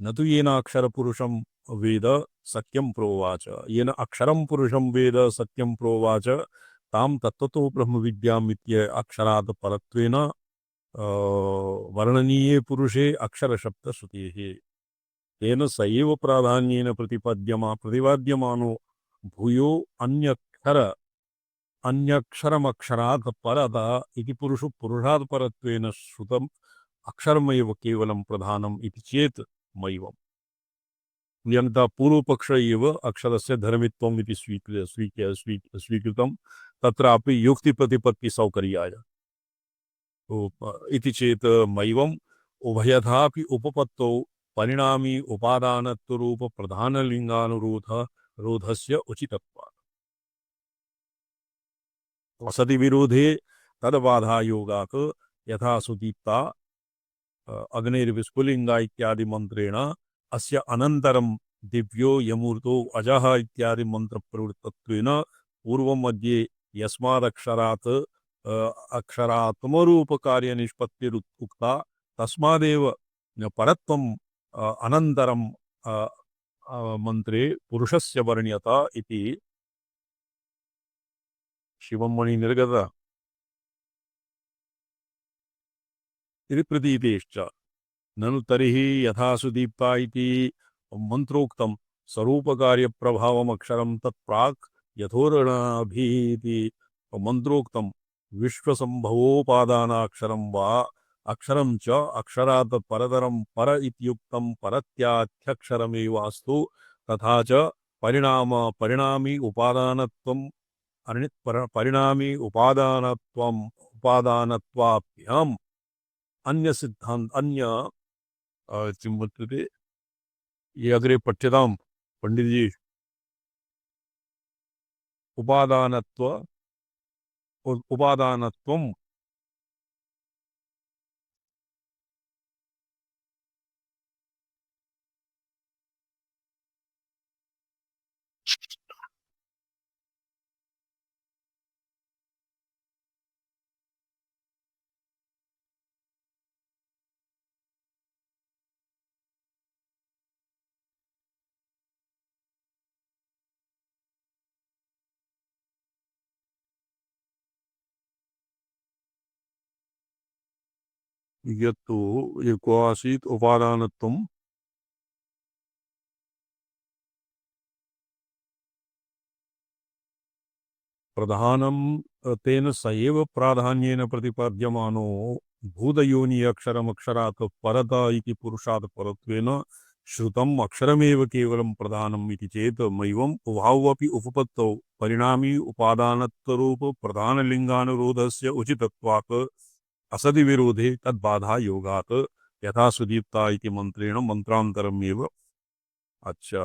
S1: न तु येन अक्षरपुरुषं वेद सत्यं प्रोवाच। येन अक्षरं पुरुषं वेद सत्यं प्रोवाच तां तत्त्वतो ब्रह्मविद्याम् इत्य अक्षरात् परत्वेन वर्णनीये पुरुषे अक्षरशब्दश्रुतेः। तेन स एव प्राधान्येन प्रतिपाद्यमानो भूयो अन्यक्षरमक्षरात् परत इति पुरुषात् परत्वेन श्रुतम् अक्षरमेव केवलं प्रधानम् इति चेत् मैवम्। यन्ता पूर्वपक्ष एव अक्षरस्य धर्मित्वम् इति स्वीकृतं, तत्रापि युक्तिप्रतिपत्तिसौकर्याय इति चेत् मैवम् उभयथापि उपपत्तौ परिणामी उपादानत्वरूप प्रधानलिङ्गानुरोधस्य उचितत्वात्। असति विरोधे तद्बाधायोगात् यथा सुदीप्ता अग्निर्विस्फुलिङ्गा इत्यादि मन्त्रेण अस्य अनन्तरं दिव्यो यमूर्तो अजः इत्यादि मन्त्रप्रवृत्तत्वेन पूर्वं मध्ये यस्मादक्षरात् अक्षरात्मरूपकार्यनिष्पत्तिरुक्ता तस्मादेव परत्वम् अनन्तरं मन्त्रे पुरुषस्य वर्ण्यत इति शिवं मणिनिर्गत इति प्रतीतेश्च। ननु तर्हि यथा सुदीप्ता इति मन्त्रोक्तं स्वरूपकार्यप्रभावमक्षरं तत्प्राक् यथोरणभिति मन्त्रोक्तं विश्वसम्भवोपादानाक्षरं वा अक्षरं च अक्षरात् परतरं पर इत्युक्तं परत्याख्यक्षरमेवास्तु, तथा च परिणामी उपादानत्वम् परिणामी उपादानत्वाभ्याम् अन्य सिद्धांत अन्य किं वर्तते ये अग्रे पठ्यतां पंडित जी उपादानत्वम् यत्तु एको आसीत् उपादानत्वम् प्रधानं तेन स एव प्राधान्येन प्रतिपाद्यमानो भूतयोनि अक्षरमक्षरात् परत इति पुरुषात् परत्वेन श्रुतम् अक्षरमेव केवलं प्रधानम् इति चेत् मैवम् उभावपि उपपत्तौ परिणामी उपादानत्वरूप प्रधानलिङ्गानुरोधस्य उचितत्वात् असदि विरोधे तद्बाधा योगात् यथा सुदीप्ता इति मन्त्रेण मन्त्रान्तरमेव अच्छा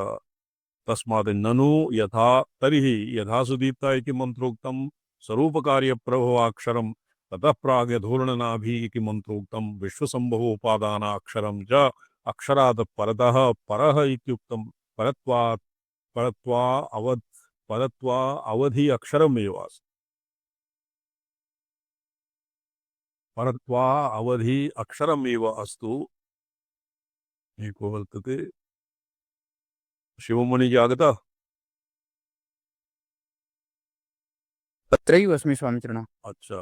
S1: तस्मात् ननु यथा तर्हि यथा सुदीप्ता इति मन्त्रोक्तं स्वरूपकार्यप्रभवाक्षरं ततः प्राग् यथोर्णनाभि इति मन्त्रोक्तं विश्वसम्भवोपादानाक्षरं च अक्षरात् परतः परः इत्युक्तं परत्वात् परत्वा अवधि अक्षरमेव अस्ति परत्वा अवधि अक्षरमेव अस्तु एको वर्तते शिवमणि जागता
S3: तत्रैव अस्मि स्वामिचरण।
S1: अच्छा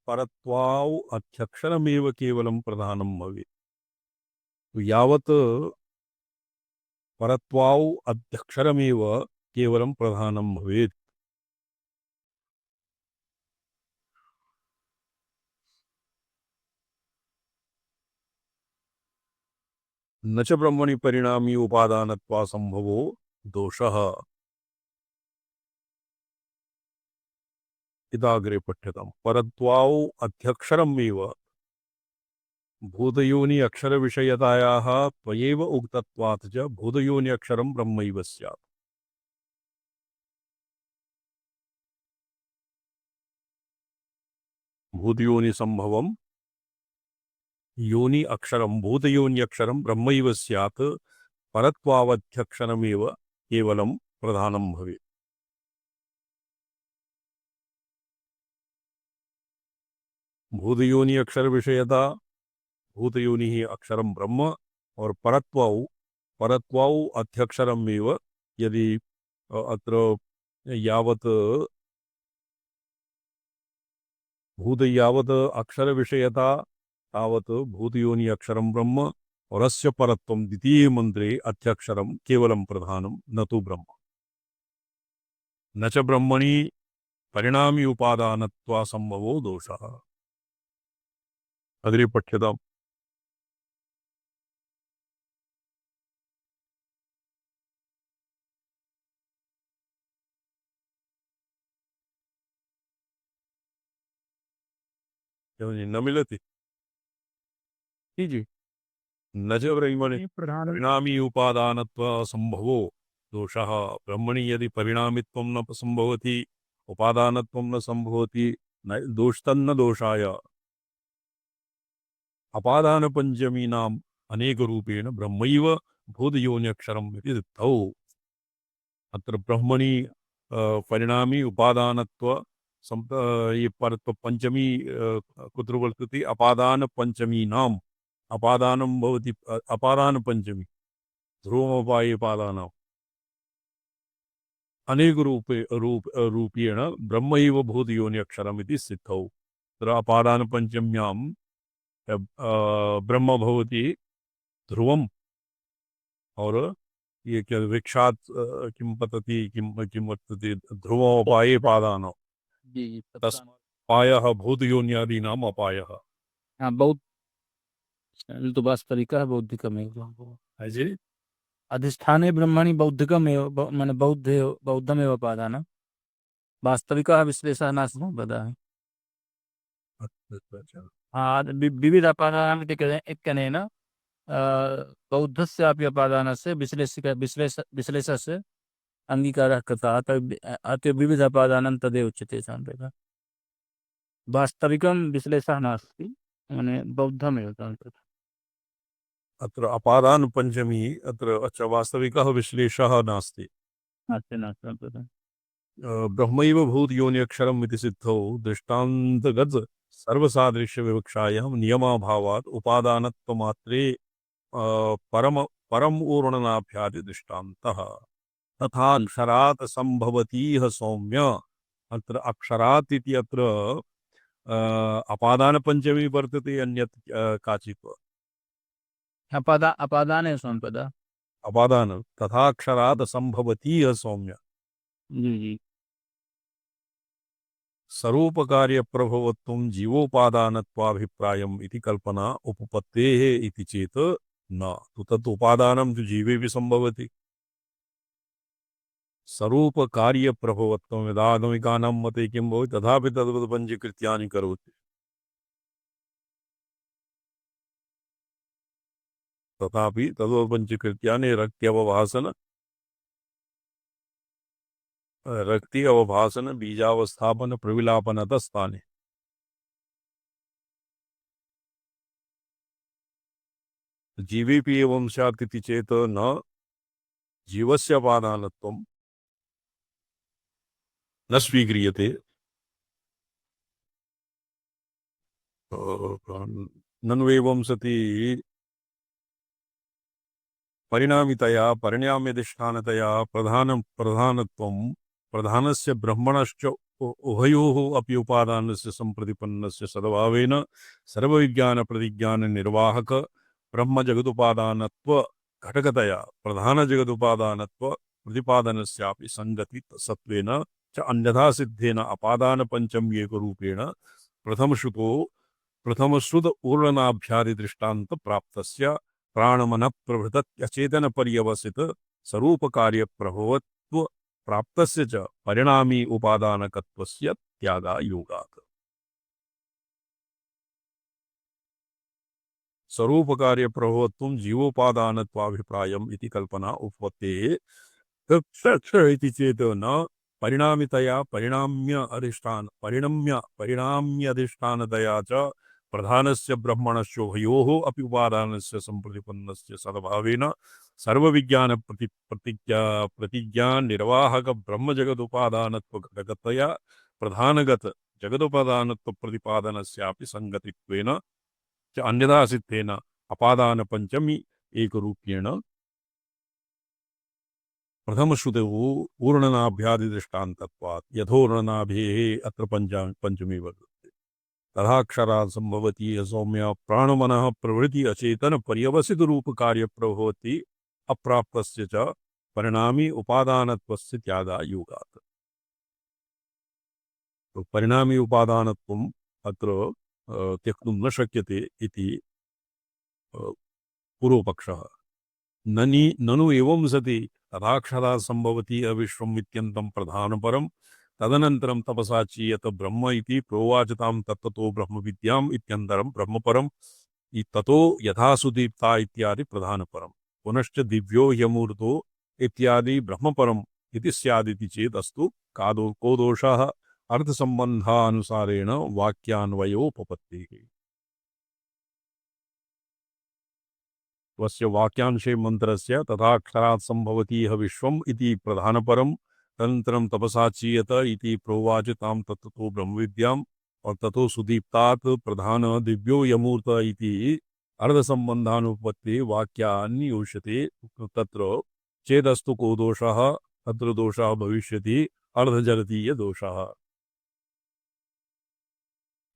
S1: परत्वाउ अध्यक्षरमेव केवलं प्रधानं भवेत् तो यावत् परत्वाउ अध्यक्षरमेव केवलं प्रधानं भवेत् न च ब्रह्मणि परिणामी उपादानत्वा संभवो दोषः इदाग्रे पठ्यताम् परत्वाउ अध्यक्षरमेव भूतयोनि अक्षरविषयतायाः त्वयैव उक्तत्वात् च भूतयोनि अक्षरं ब्रह्मैव स्यात् भूतयोनि संभवम् योनि अक्षरं भूतयोनि अक्षरं ब्रह्मैव स्यात् परत्वावध्यक्षरमेव केवलं प्रधानं भवेत् भूतयोनि अक्षर विषयता भूतयोनि ही अक्षरम ब्रह्म और परत्वाउ अध्यक्षरमेव यदि अत्र यावत् भूत यावत् अक्षर विषयता तावत् भूतयोनि अक्षरम ब्रह्म और अस्य परत्वं द्वितीये मंत्रे अध्यक्षरम केवलं प्रधानं न तु ब्रह्म न च ब्रह्मणि परिणामी उपादानत्वा संभवो दोषः अग्रे पठ्यताम् न मिलति
S3: जी
S1: न च ब्रह्मणि
S2: प्रधान
S1: परिणामी उपादानत्व संभवो दोषः ब्रह्मणि यदि परिणामित्वं न संभवति उपादानत्वं न संभवति न दोषतन्न दोषाय अपादानपञ्चमीनाम् अनेकरूपेण ब्रह्मैव भूतयोन्यक्षरम् इति सिद्धौ अत्र ब्रह्मणि परिणामी उपादानत्व ये परत्व पंचमी कुत्र वर्तते अपादानपञ्चमीनाम् अपादानं भवति अपादानपञ्चमी ध्रुवमपायपादानाम् अनेक रूपेण ब्रह्मैव भूतयोनि अक्षरमिति सिद्धौ तत्र अपादानपञ्चम्यां ब्रह्म भवति ध्रुवम् और ये क्या वृक्षात् किं पतति किं वर्तते ध्रुवमपाये पादानां
S3: जी
S1: तस्मात् पायः भूतयोन्यादीनाम् अपायः
S3: हाँ बहुत तो बस तरीका है बौद्धिक में
S1: है जी
S3: अधिष्ठाने ब्रह्मणि बौद्धिकमेव माने बौद्धमेव उपादानं वास्तविकः विश्लेषः नास्ति सम्पदः।
S1: अच्छा अच्छा।
S3: विविध अपादानाम् इत्यनेन बौद्धस्यापि अपादानस्य विश्लेषस्य अङ्गीकारः कृतः। अतः विविध अपादानं तदेव उच्यते सम्पदः। वास्तविकं विश्लेषः नास्ति, माने बौद्धमेव सम्पदः।
S1: अत्र अपादान पंचमी अत्र अच्छा वास्तविकः विश्लेषः नास्ति।
S3: नास्ति नास्ति सम्पदः।
S1: ब्रह्मैव भूतयोनि अक्षरम् इति सिद्धौ दृष्टान्तगत सर्वसादृश्य विवक्षायां नियमाभावात् उपादानत्वमात्रे परम परम ऊर्णनाभ्यादि दृष्टान्तः तथा अक्षरात् संभवतीह सौम्य। अत्र अक्षरात् इति अत्र अपादान पंचमी वर्तते अन्यत् काचित्
S3: अपादाने सम्पदः।
S1: अपादान तथा अक्षरात् संभवतीह सौम्य।
S3: जी जी।
S1: स्वरूपकार्य प्रभवत्वं जीवोपादानत्वाभिप्रायम् इति कल्पना उपपत्तेः इति चेत् न तु तत् उपादानं तु जीवेपि सम्भवति। स्वरूपकार्य प्रभवत्वं यदागमिकानां मते किं भवति तथापि तद्वत् पञ्चकृत्यानि करोति। तथापि तद्वत् पञ्चकृत्यानि रक्ति अवभासन बीजावस्थापन प्रविलापनतः स्थाने। जीवेपि एवं स्यात् इति चेत् न जीवस्य अपादानत्वं न स्वीक्रियते। ननु एवं सति परिणामितया परिणाम्यधिष्ठानतया प्रधानत्वं प्रधानस्य ब्रह्मणश्च उभयोः अपि उपादानस्य सम्प्रतिपन्नस्य सद्भावेन सर्वविज्ञानप्रतिज्ञाननिर्वाहक ब्रह्मजगदुपादानत्व घटकतया प्रधानजगदुपादानत्व प्रतिपादनस्यापि संगति सत्वेन च अन्यथा सिद्धेन अपादानपञ्चम्येकरूपेण प्रथमश्रुत ऊर्णनाभ्यादिदृष्टान्त प्राप्तस्य प्राणमनः प्रभृत्यचेतन पर्यवसित स्वरूपकार्य प्रभवत्व प्राप्तस्य च परिणामी उपादानकत्वस्य त्यागायोगात्। स्वरूपकार्य प्रभवत्वं जीवोपादानत्वाभिप्रायम् इति कल्पना उपपत्तेः इति चेत् न परिणामितया परिणाम्यधिष्ठानतया च प्रधानस्य ब्रह्मणस्य उभयोः अपि उपादानस्य सम्प्रतिपन्नस्य सद्भावेन प्रतिज्ञा निर्वाहक ब्रह्मजगदुपादानत्व घटकतया प्रधानगत जगदुपादानत्व प्रतिपादनस्यापि संगतित्वेन च अन्यथा सिद्धेन अपादान पंचमी एकरूप्येण प्रथमश्रुतौ ऊर्णनाभ्यादिदृष्टान्तत्वात् यथोर्णनाभेः अत्र पंचमी वर्तते। तथाक्षरात् सम्भवति सौम्य प्राणमनः प्रवृत्ति अचेतन पर्यवसित रूप कार्य प्रभवति अप्राप्तस्य च परिणामी उपादानत्वस्य त्यागायोगात्। तो परिणामी उपादानत्वम् अत्र त्यक्तुं न शक्यते इति पूर्वपक्षः। ननु एवं सति तथाक्षरात् सम्भवति अविश्वम् इत्यन्तं प्रधानपरं तदनन्तरं तपसा चीयत ब्रह्म इति प्रोवाचतां तत्ततो ब्रह्मविद्याम् इत्यन्तरं ब्रह्मपरं ततो यथा सुदीप्ता इत्यादि प्रधानपरं पुनश्च दिव्यो ह्यमूर्तो इत्यादि ब्रह्मपरम् इति स्यादिति चेत् अस्तु को दोषः अर्थसम्बन्धानुसारेण वाक्यान्वयोपपत्तिः। वस्य वाक्यांशे मंत्रस्य तथाक्षरात् सम्भवति यः विश्वम् इति प्रधानपरं तदनन्तरं तपसा चीयत इति प्रोवाच तां तत्ततो ब्रह्मविद्याम् और ततो सुदीप्तात् प्रधान दिव्यो यमूर्त इति अर्धसम्बन्धानुपत्ति वाक्यान्योष्यते तत्र चेदस्तु को दोषः तत्र दोषः भविष्यति अर्धजगतीय दोषः।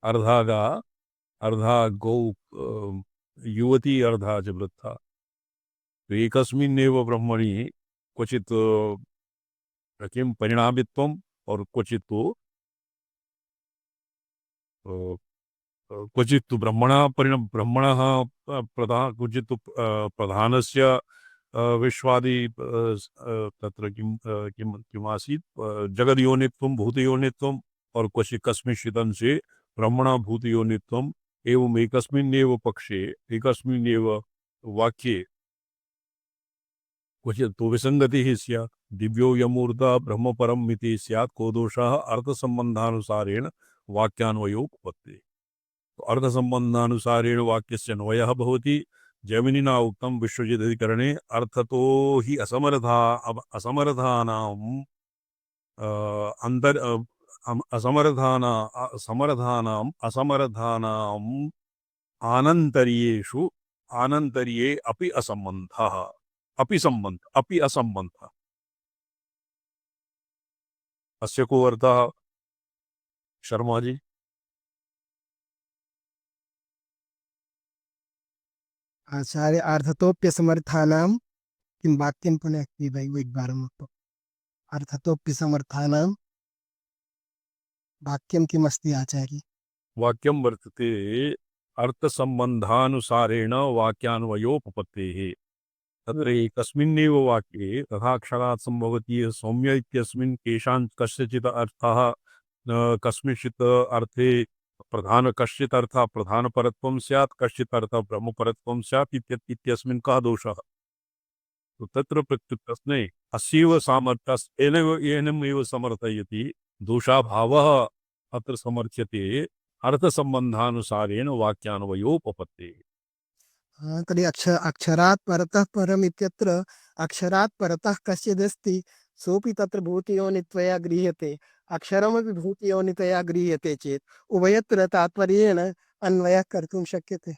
S1: अर्धा गौ युवती अर्धा च वृद्धा। तो एकस्मिन्नेव ब्रह्मणि क्वचित् किं परिणामित्वम् और क्वचित् ब्रह्मणः क्वचित् प्रधानस्य विश्वादि तत्र किम् आसीत् जगद्योनित्वं भूतयोनित्वम् और क्वचित् कस्मिंश्चित् अंशे ब्रह्मणा भूतयोनित्वम् एवम् एकस्मिन्नेव पक्षे एकस्मिन्नेव वाक्ये क्वचित् तो विसंगतिः स्यात् दिव्यो यमूर्धा ब्रह्मपरम् इति स्यात् को दोषः अर्थसम्बन्धानुसारेण वाक्यान्वयोपपत्तिः। तो अर्थसम्बन्धानुसारेण वाक्यस्य अन्वयः भवति। जैमिनिना उक्तं विश्वजिदधिकरणे अर्थतो हि असमर्थानाम् असमर्थानाम् आनन्तर्येषु आनन्तर्ये अपि असम्बन्धः अपि असम्बन्धः। अस्य को अर्थः शर्मा जी?
S2: आचार्य अर्थतोप्यसमर्थानां किं वाक्यं पुनः अस्ति भाई वो एक बार मुझको अर्थतोप्यसमर्थानां वाक्यं किमस्ति आचार्य?
S1: वाक्यं वर्तते अर्थसम्बन्धानुसारेण वाक्यान्वयोपपत्तेः। तत्र एकस्मिन्नेव वाक्ये तथाक्षरात् सम्भवति सौम्य इत्यस्मिन् केषां कस्यचित् अर्थः कस्मिंश्चित् अर्थे प्रधान कश्चित् अर्थः प्रधानपरत्वं स्यात् कश्चित् अर्थः ब्रह्मपरत्वं स्यात् इत्यस्मिन् कः दोषः? तो तत्र प्रत्युत्तरस्मै अस्यैव सामर्थ्यस्य एनमेव समर्थयति दोषाभावः अत्र समर्थ्यते अर्थसम्बन्धानुसारेण वाक्यान्वयोपपत्तेः।
S2: हाँ, तर्हि अक्षरात् परतः परम् इत्यत्र अक्षरात् परतः कश्चिदस्ति सोऽपि तत्र भूतयोनित्वया गृह्यते अक्षरमपि भूतयोनितया गृह्यते चेत् उभयत्र तात्पर्येण अन्वयः कर्तुं शक्यते।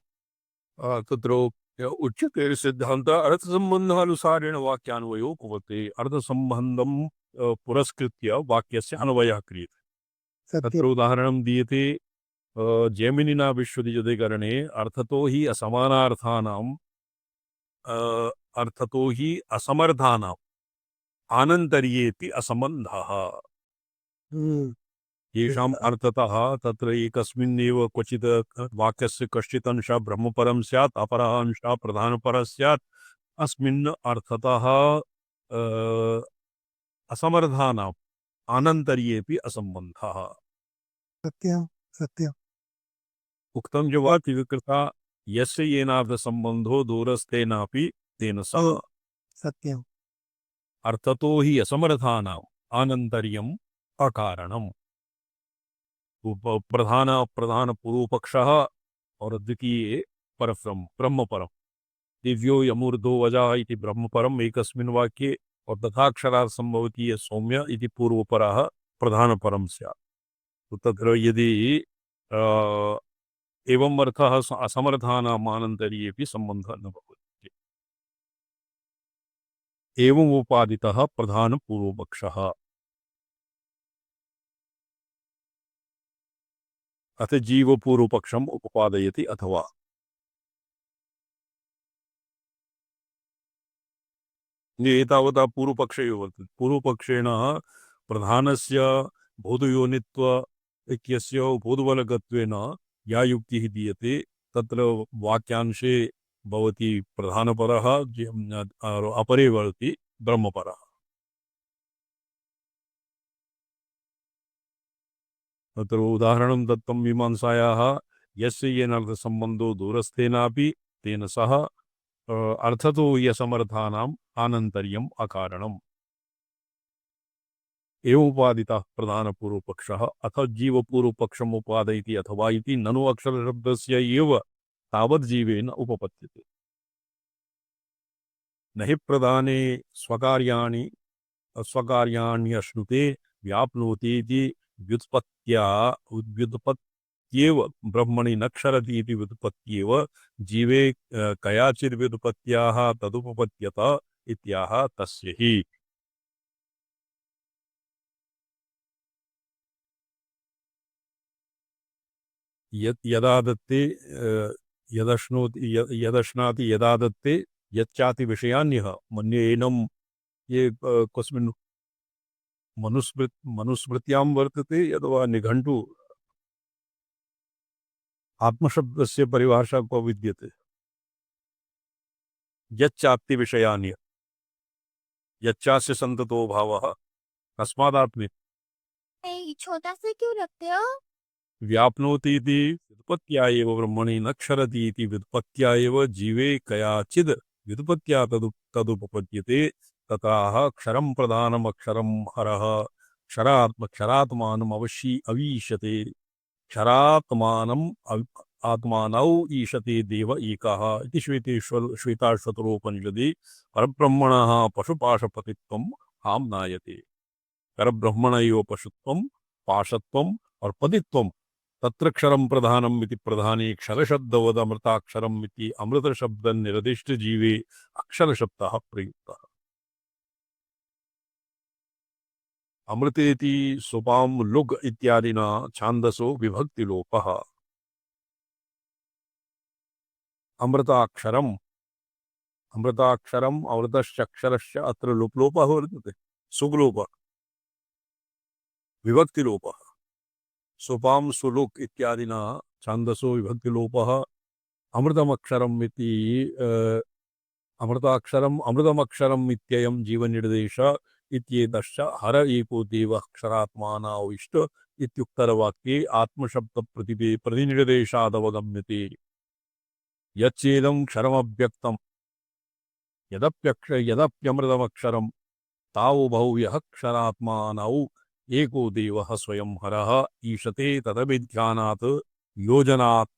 S1: तत्र उच्यते सिद्धान्तः अर्थसम्बन्धानुसारेण वाक्यान्वयोपपत्तेः। अर्थसम्बन्धं पुरस्कृत्य वाक्यस्य अन्वयः क्रियते। तत्र
S2: सत्यं
S1: उदाहरणं दीयते जैमिनिना विश्वजिदधिकरणे अर्थतो हि असमर्थानाम् आनन्तर्येऽपि असम्बन्धः।
S2: हम्म,
S1: येषाम् अर्थतः तत्र एकस्मिन्नेव क्वचित् वाक्यस्य कश्चित् अंशः ब्रह्मपरं स्यात् अपरः अंशः प्रधानपरः स्यात् अस्मिन् अर्थतः अ, असमर्थानाम् आनन्तर्येऽपि असम्बन्धः।
S2: सत्यं सत्यं
S1: उक्तं जो वाक्य विकृता यस्य येनार्थसम्बन्धो दूरस्थेनापि तेन सह
S2: सत्यं
S1: अर्थतो हि असमर्थानाम् आनन्तर्यम् अकारणम्। प्रधान पूर्वपक्षः और द्वितीये परब्रह्म ब्रह्मपरम दिव्यो यमूर्धो वजः इति ब्रह्मपरम् एकस्मिन् वाक्ये और तथाक्षरात् सम्भवति यत् सौम्य इति पूर्वपरः प्रधानपरं स्यात्। तो तत्र यदि एवम् अर्थः असमर्थानाम् आनन्तर्येऽपि सम्बन्धः न भवति। एवम् उपादितः प्रधानपूर्वपक्षः। अथ जीवपूर्वपक्षम् उपपादयति अथवा एतावता पूर्वपक्षे वर्तते। पूर्वपक्षेण प्रधानस्य बोधयोनित्व इत्यस्य बोधबलगत्वेन या युक्तिः दीयते तत्र वाक्यांशे भवति प्रधानपरः अपरे भवति ब्रह्मपरः। तत्र उदाहरणं दत्तं मीमांसायाः यस्य येनार्थसम्बन्धो दूरस्थेनापि तेन सह अर्थतो यसमर्थानाम् आनन्तर्यम् अकारणम्। एवमुपादितः प्रधानपूर्वपक्षः अथ जीवपूर्वपक्षम् उपादयति अथवा इति ननु अक्षरशब्दस्य एव तावज्जीवेन उपपद्यते। न हि प्रधाने स्वकार्याणि स्वकार्याण्यश्नुते व्याप्नोतीति व्युत्पत्त्येव ब्रह्मणि न क्षरति इति व्युत्पत्त्येव जीवे कयाचिद्व्युत्पत्त्याः तदुपपद्यत इत्याह तस्य हि। यदा दत्ते यदश्नाति यदा दत्ते यच्चाति विषयान्यः मन्ये एनं ये कस्मिन् मनुस्मृत्यां वर्तते अथवा निघण्टु आत्मशब्दस्य परिभाषा को विद्यते। यच्चाप्ति विषयान्यः यच्चास्य संततो भावः तस्मादात्मे
S4: नहीं, छोटा सा क्यों रखते हो?
S1: व्याप्नोति इति व्युत्पत्त्या एव ब्रह्मणि न क्षरति इति व्युत्पत्त्या एव जीवे कयाचिद् व्युत्पत्त्या तदुपपद्यते ततः क्षरं प्रधानम् अक्षरं हरः क्षरात्मानम् अवशी अवीशते क्षरात्मानम् आत्मानौ ईशते देव एकः इति श्वेताश्वतरोपनिषदि परब्रह्मणः पशुपाशपतित्वम् आम्नायते परब्रह्मणैव पशुत्वं पाशत्वम् और पतित्वम् तत्र क्षरं प्रधानम् इति प्रधाने क्षरशब्दवद अमृताक्षरम् इति अमृतशब्द निर्दिष्ट जीवे अक्षरशब्दः प्रयुक्तः अमृतेति सुपां लुग् इत्यादिना छान्दसो विभक्तिलोपः अमृताक्षरम् अमृताक्षरम् अमृतश्च अक्षरश्च अत्र लोपः वर्तते सुग्लोपः विभक्तिलोपः सुपां सुलुक् इत्यादिना छान्दसो विभक्तिलोपः अमृतमक्षरम् इति अमृताक्षरम् अमृतमक्षरम् इत्ययं जीवनिर्देश इत्येतश्च हर एको देवः क्षरात्मानाविष्ट इत्युक्तरवाक्ये प्रतिनिर्देशादवगम्यते यच्चेदं क्षरमव्यक्तं यदप्यमृतमक्षरं तावुभौ यः क्षरात्मानौ एको देवः स्वयं हरः ईशते तदभिध्यानात् योजनात्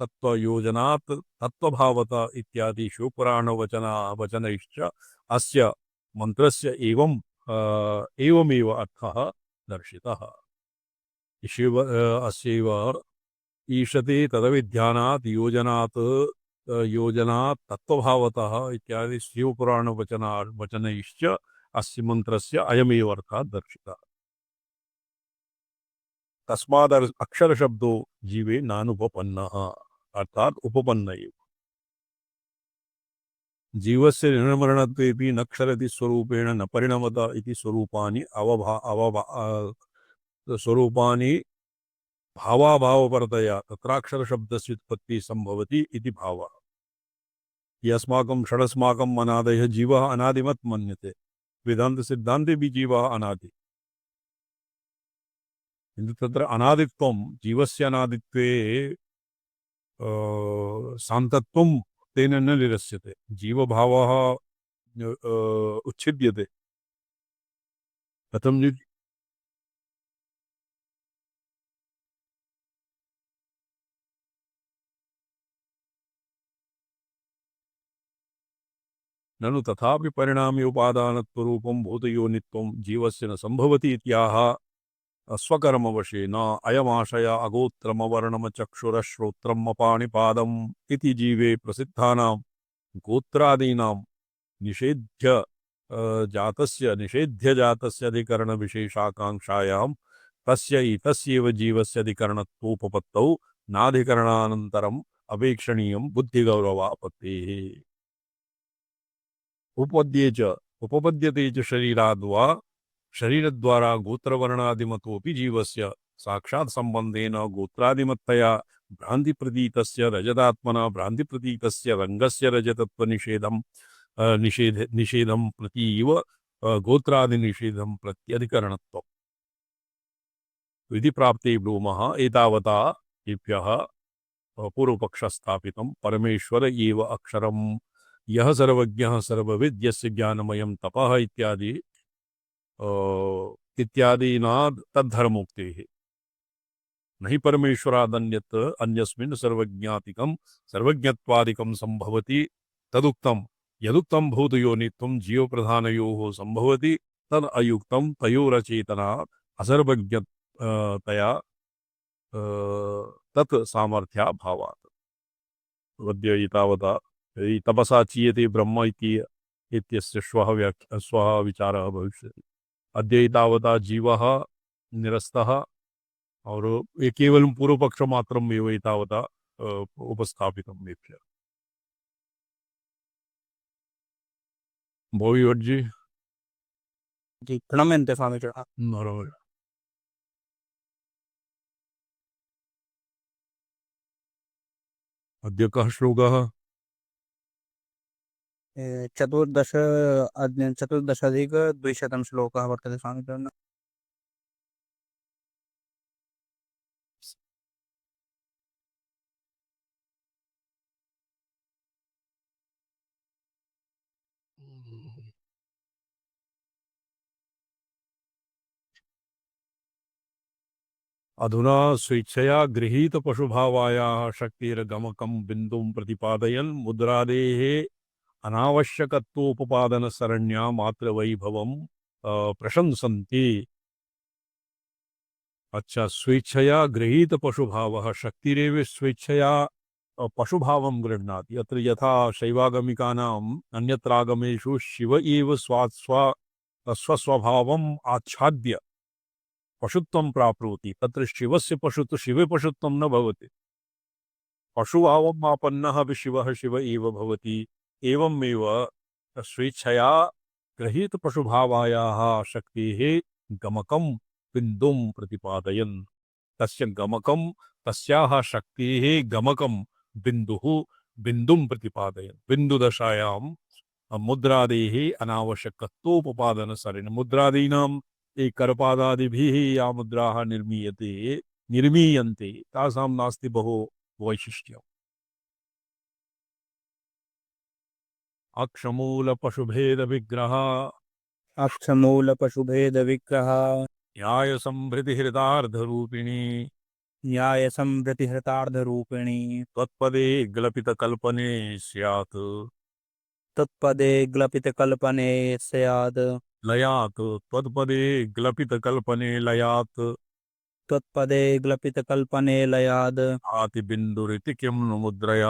S1: तत्त्वयोजनात् तत्त्वभावत इत्यादिषु पुराणवचनैश्च अस्य मन्त्रस्य एवमेव अर्थः दर्शितः अस्यैव ईशते तदभिध्यानात् योजनात् तत्त्वभावतः इत्यादि शिवपुराणवचनैश्च अस्य मंत्रस्य अयमेव अर्थः दर्शितः तस्माद् अक्षरशब्दो जीवे नानुपपन्नः अर्थात उपपन्न एव जीवस्य निर्मरणत्वेपि न क्षरति स्वरूपेण न परिणमत इति स्वरूपानि स्वरूपानि भावाभावपरतया तत्राक्षरशब्दस्य उत्पत्तिः सम्भवति इति भावः यस्माकं षडस्माकम् अनादयः जीवः अनादिमत् मन्यते वेदांत सिद्धांते भी जीवः अनादि किन्तु तत्र अनादित्वं जीवस्य अनादित्वे सान्तत्वं तेन न निरस्यते जीवभावः उच्छिद्यते कथं ननु तथापि परिणामी उपादानत्वरूपं भूतयोनित्वं जीवस्य न सम्भवति इत्याह स्वकर्मवशेन अयमाशय अगोत्रमवर्णमचक्षुरश्रोत्रम् अपाणिपादम् इति जीवे प्रसिद्धानां गोत्रादीनां निषेध्य जातस्य अधिकरणविशेषाकाङ्क्षायां तस्य इतस्यैव जीवस्य अधिकरणत्वोपपत्तौ नाधिकरणानन्तरम् अपेक्षणीयं बुद्धिगौरवापत्तेः उपपद्यते च शरीराद्वा शरीरद्वारा गोत्रवर्णादिमतोऽपि जीवस्य साक्षात् सम्बन्धेन गोत्रादिमत्तया भ्रान्तिप्रतीतस्य रजतात्मना भ्रान्तिप्रतीतस्य रङ्गस्य रजतत्वनिषेधं निषेधं प्रतीव गोत्रादिनिषेधं प्रत्यधिकरणत्वम् इति प्राप्ते ब्रूमः एतावता तेभ्यः पूर्वपक्षस्थापितं परमेश्वर एव अक्षरम् यह सर्वज्ञः सर्वविद् यस्य ज्ञानमयं तपः इत्यादीना तद्धर्मोक्तेः न हि परमेश्वरादन्यत् अन्यस्मिन् सर्वज्ञत्वादिकं सम्भवति तदुक्तं यदुक्तं भूतयोनित्वं जीवप्रधानयोः सम्भवति तद् अयुक्तं तयोरचेतना असर्वज्ञतया तत् सामर्थ्याभावात् अद्य एतावता तपसा चीयते ब्रह्म इत्यस्य श्वः विचारः भविष्यति अद्य एतावता जीवः निरस्तः और ये केवलं पूर्वपक्षमात्रम् एव एतावता उपस्थापितं मेभ्यः भोविभट् जी
S3: जी प्रणम्यन्ते स्वामीजी
S1: नमः अद्य कः श्लोकः
S3: चतुर्दशाधिक 200 श्लोकः वर्तते स्वामिभ्यः।
S1: अधुना स्वेच्छया गृहीत पशुभावायाः शक्तिर्गमकं बिंदुं प्रतिपादयन् मुद्रादेः अनावश्यकत्वोपपादन सरण्या मात्र वैभवम प्रशंसन्ति। अच्छा, स्वेच्छया गृहीत पशुभावः शक्तिरेव स्वेच्छया पशुभावं गृह्णाति। अत्र यथा शैवागमिकानाम् अन्यत्रागमेषु शिव एव स्वस्वभावम् आच्छाद्य पशुत्वं प्राप्नोति, तत्र शिवस्य पशुत्व शिवे पशुत्वं न भवति। पशुभावम् आपन्नः अपि शिवः शिव एव भवति। एवमेव स्वेच्छया गृहीत पशुभावायाः शक्तेः गमकं बिन्दुं प्रतिपादयन्, तस्य गमकं तस्याः शक्तेः गमकं बिन्दुः बिन्दुं प्रतिपादयन्। बिन्दुदशायां मुद्रादेः अनावश्यकत्वोपपादन सरेण मुद्रादीनां करपादादिभिः या मुद्राः निर्मीयन्ते तासां नास्ति बहु वैशिष्ट्यम्। अक्षमूल पशुभेद विग्रह
S3: अक्षमूलपशुभेदविग्रहः
S1: न्याय संभृति हृदार्धरूपिणी
S3: न्यायसंवृतिहृतार्धरूपिणी
S1: त्वत्पदे ग्लपित कल्पने स्यात्
S3: तत्पदे ग्लपितकल्पने स्यात्
S1: लयात् त्वत्पदे ग्लपित कल्पने लयात्
S3: त्वत्पदे ग्लपितकल्पने लयाद्
S1: भाति बिन्दुरिति किं नु मुद्रया।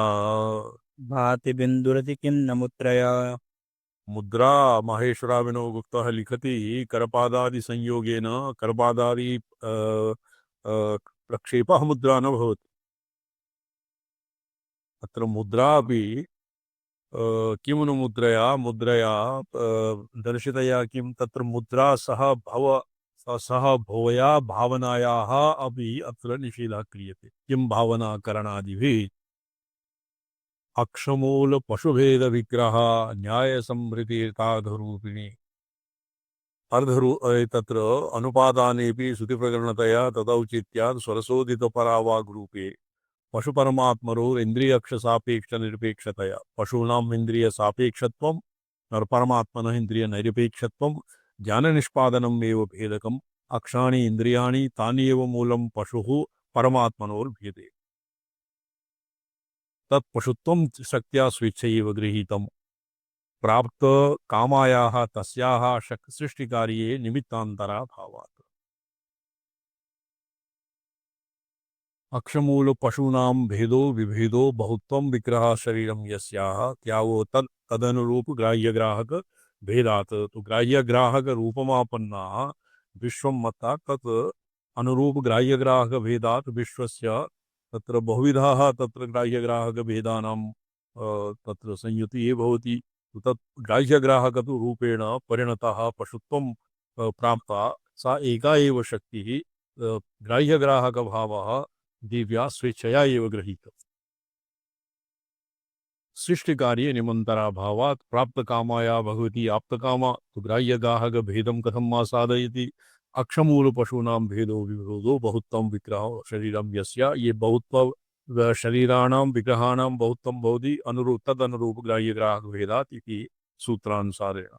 S3: भाति बिन्दुरति किं न मुद्रया।
S1: मुद्रा माहेश्वराभिनव गुप्तः लिखति करपादादि संयोगेन करपादादि प्रक्षेपः मुद्रा न भवति। अत्र मुद्रा अपि किं नु मुद्रया मुद्रया दर्शितया किं तत्र मुद्रा सह भूया भावनायाः अपि अत्र निषेधः क्रियते। किं भावना करणादिभिः। अक्षमूल पशुभेद विग्रह न्याय संभृतिर्ताधरूपिणी तत्र अनुपादानेपि श्रुतिप्रकरणतया तदौचित्यात् स्वरसोदित परावाग्रूपे पशुपरमात्मरोः इंद्रियक्ष सापेक्ष निरपेक्षतया पशूनाम् इंद्रिय सापेक्षत्वम् और परमात्मनः इंद्रिय नैरपेक्षत्वम् ज्ञान निष्पादनम् एव भेदकम् अक्षाणि इंद्रियाणि तानि एव मूलं पशुः परमात्मनोर्भेदे तत्पशुत्वं शक्त्या स्वेच्छयैव गृहीतम् प्राप्त कामायाः तस्याः सृष्टिकार्ये निमित्तान्तराभावात्। अक्षमूल पशूनां भेदो विभेदो बहुत्वं विग्रह शरीरं यस्याः त्यागो तदनुरूप ग्राह्य ग्राहक भेदात्। तो ग्राह्य ग्राहक रूपमापन्ना विश्वं मत्ता तत् अनुरूप ग्राह्य ग्राहक भेदात् विश्वस्य तत्र बहुविधाः तत्र ग्राह्य ग्राहक भेदानां तत्र संयुतिः भवति। तत् ग्राह्य ग्राहक तु रूपेण परिणतः पशुत्वं प्राप्ता सा एका एव शक्तिः ग्राह्य ग्राहक भावः दिव्या स्वेच्छया एव गृहीत। सृष्टि कार्ये निमंतराभावात् प्राप्त कामाया भगवती आप्तकामा तो ग्राह्य ग्राहक भेदम कथम आसादयति। अक्षमूल पशूनां भेदो विभेदो बहुत्वं विग्रह शरीरं यस्या ये बहुत्व शरीराणां विग्रहाणां बहुत्वं भवति तदनुरूप ग्राह्य ग्राहक भेदात् इति सूत्रानुसारेण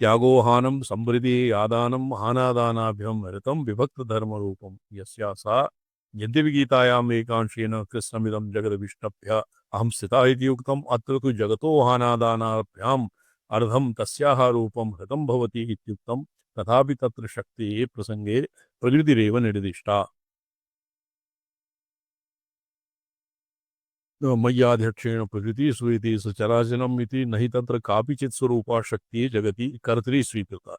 S1: त्यागो हानं समृद्धि आदानं हानादानाभ्यं हृतं विभक्त धर्म रूपम यस्या सा यद्यपि गीतायाम् एकांशेन कृष्णमिदं जगदभिष्टभ्य अहं स्थिता इति उक्तम् अत्र तु जगतो हानादानाभ्याम् अर्धं तस्याः रूपं हृतं भवति इत्युक्तं तथापि तत्र शक्तेः प्रसंगे प्रकृतिरेव निर्दिष्टा। मय्याध्यक्षेण प्रकृति स्वीति सचराचरम् इति नहि तत्र कापि चित् स्वरूपा शक्तिः जगति कर्तरि स्वीकृता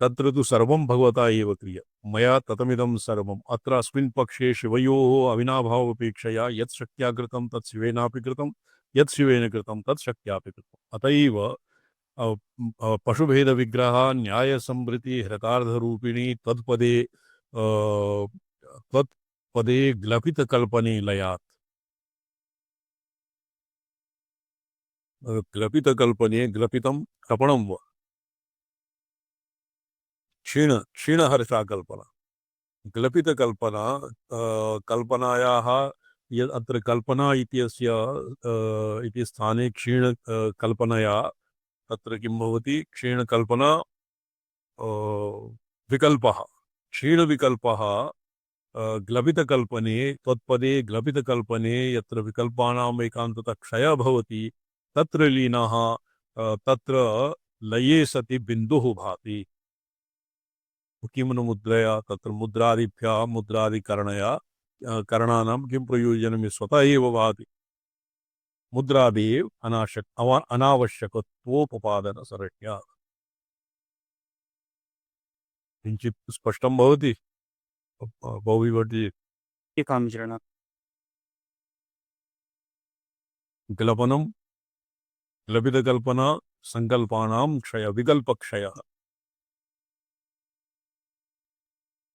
S1: तत्र तु सर्वं भगवता एव क्रिया मया ततमिदं सर्वम् अत्र अस्मिन् पक्षे शिवयोः अविनाभावपेक्षया यत् शक्त्या कृतं तत् शिवेनापि कृतं यत् शिवेन कृतं तत् शक्त्यापि कृतम्। अतएव पशुभेद विग्रह न्याय संवृत्ति हृतार्धरूपिणी तत्पदे ग्लपित कल्पने लयात् ग्लपितकल्पने ग्लपितं कृपणं वा क्षीणहर्षाकल्पना ग्लपितकल्पना कल्पनायाः यत् अत्र कल्पना इत्यस्य इति स्थाने कल्पनया तत्र किं भवति क्षीणकल्पना विकल्पः क्षीणविकल्पः ग्लपितकल्पने त्वत्पदे ग्लपितकल्पने यत्र विकल्पानाम् एकान्ततः क्षयः भवति तत्र लीनः तत्र लये सति बिन्दुः भाति किं मुद्रया तत्र मुद्रादिभ्यः मुद्रादिकरणया करणानां किं प्रयोजनं स्वतः एव भाति मुद्रादेव अनावश्यकत्वोपपादनसरण्या किञ्चित् स्पष्टं भवति बहुविभट्टि
S3: एकांशरणात्
S1: ग्लपनं ग्लपितकल्पना संकल्पानां क्षय विकल्पक्षयः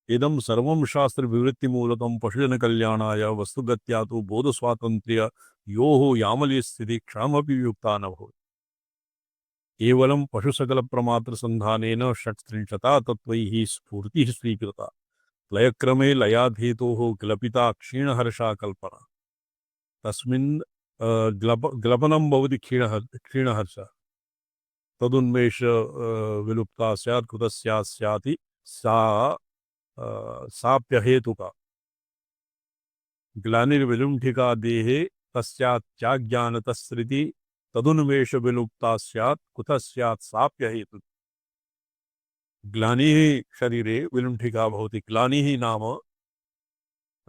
S1: इदं सर्वं शास्त्रविवृत्तिमूलकं पशुजनकल्याणाय वस्तुगत्या तु बोधस्वातन्त्र्य योः यामलीस्थितिः क्षणमपि वियुक्ता न भवति केवलं पशुसकलप्रमात्रसन्धानेन षट्त्रिंशता तत्त्वैः स्फूर्तिः स्वीकृता लयक्रमे लयाधेतोः ग्लपिता क्षीणहर्षा कल्पना तस्मिन् ग्लपनं भवति क्षीणहर्ष तदुन्मेष विलुप्ता स्यात् कुतः स्यात् स्याति सा साप्यहेतुका ग्लानिर्विलुण्ठिका देहे तस्याच्चाज्ञानतस्सृति तदुन्मेष विलुप्ता स्यात् कुतः स्यात् साप्यहेतु ग्लानिः शरीरे विलुण्ठिका भवति ग्लानिः नाम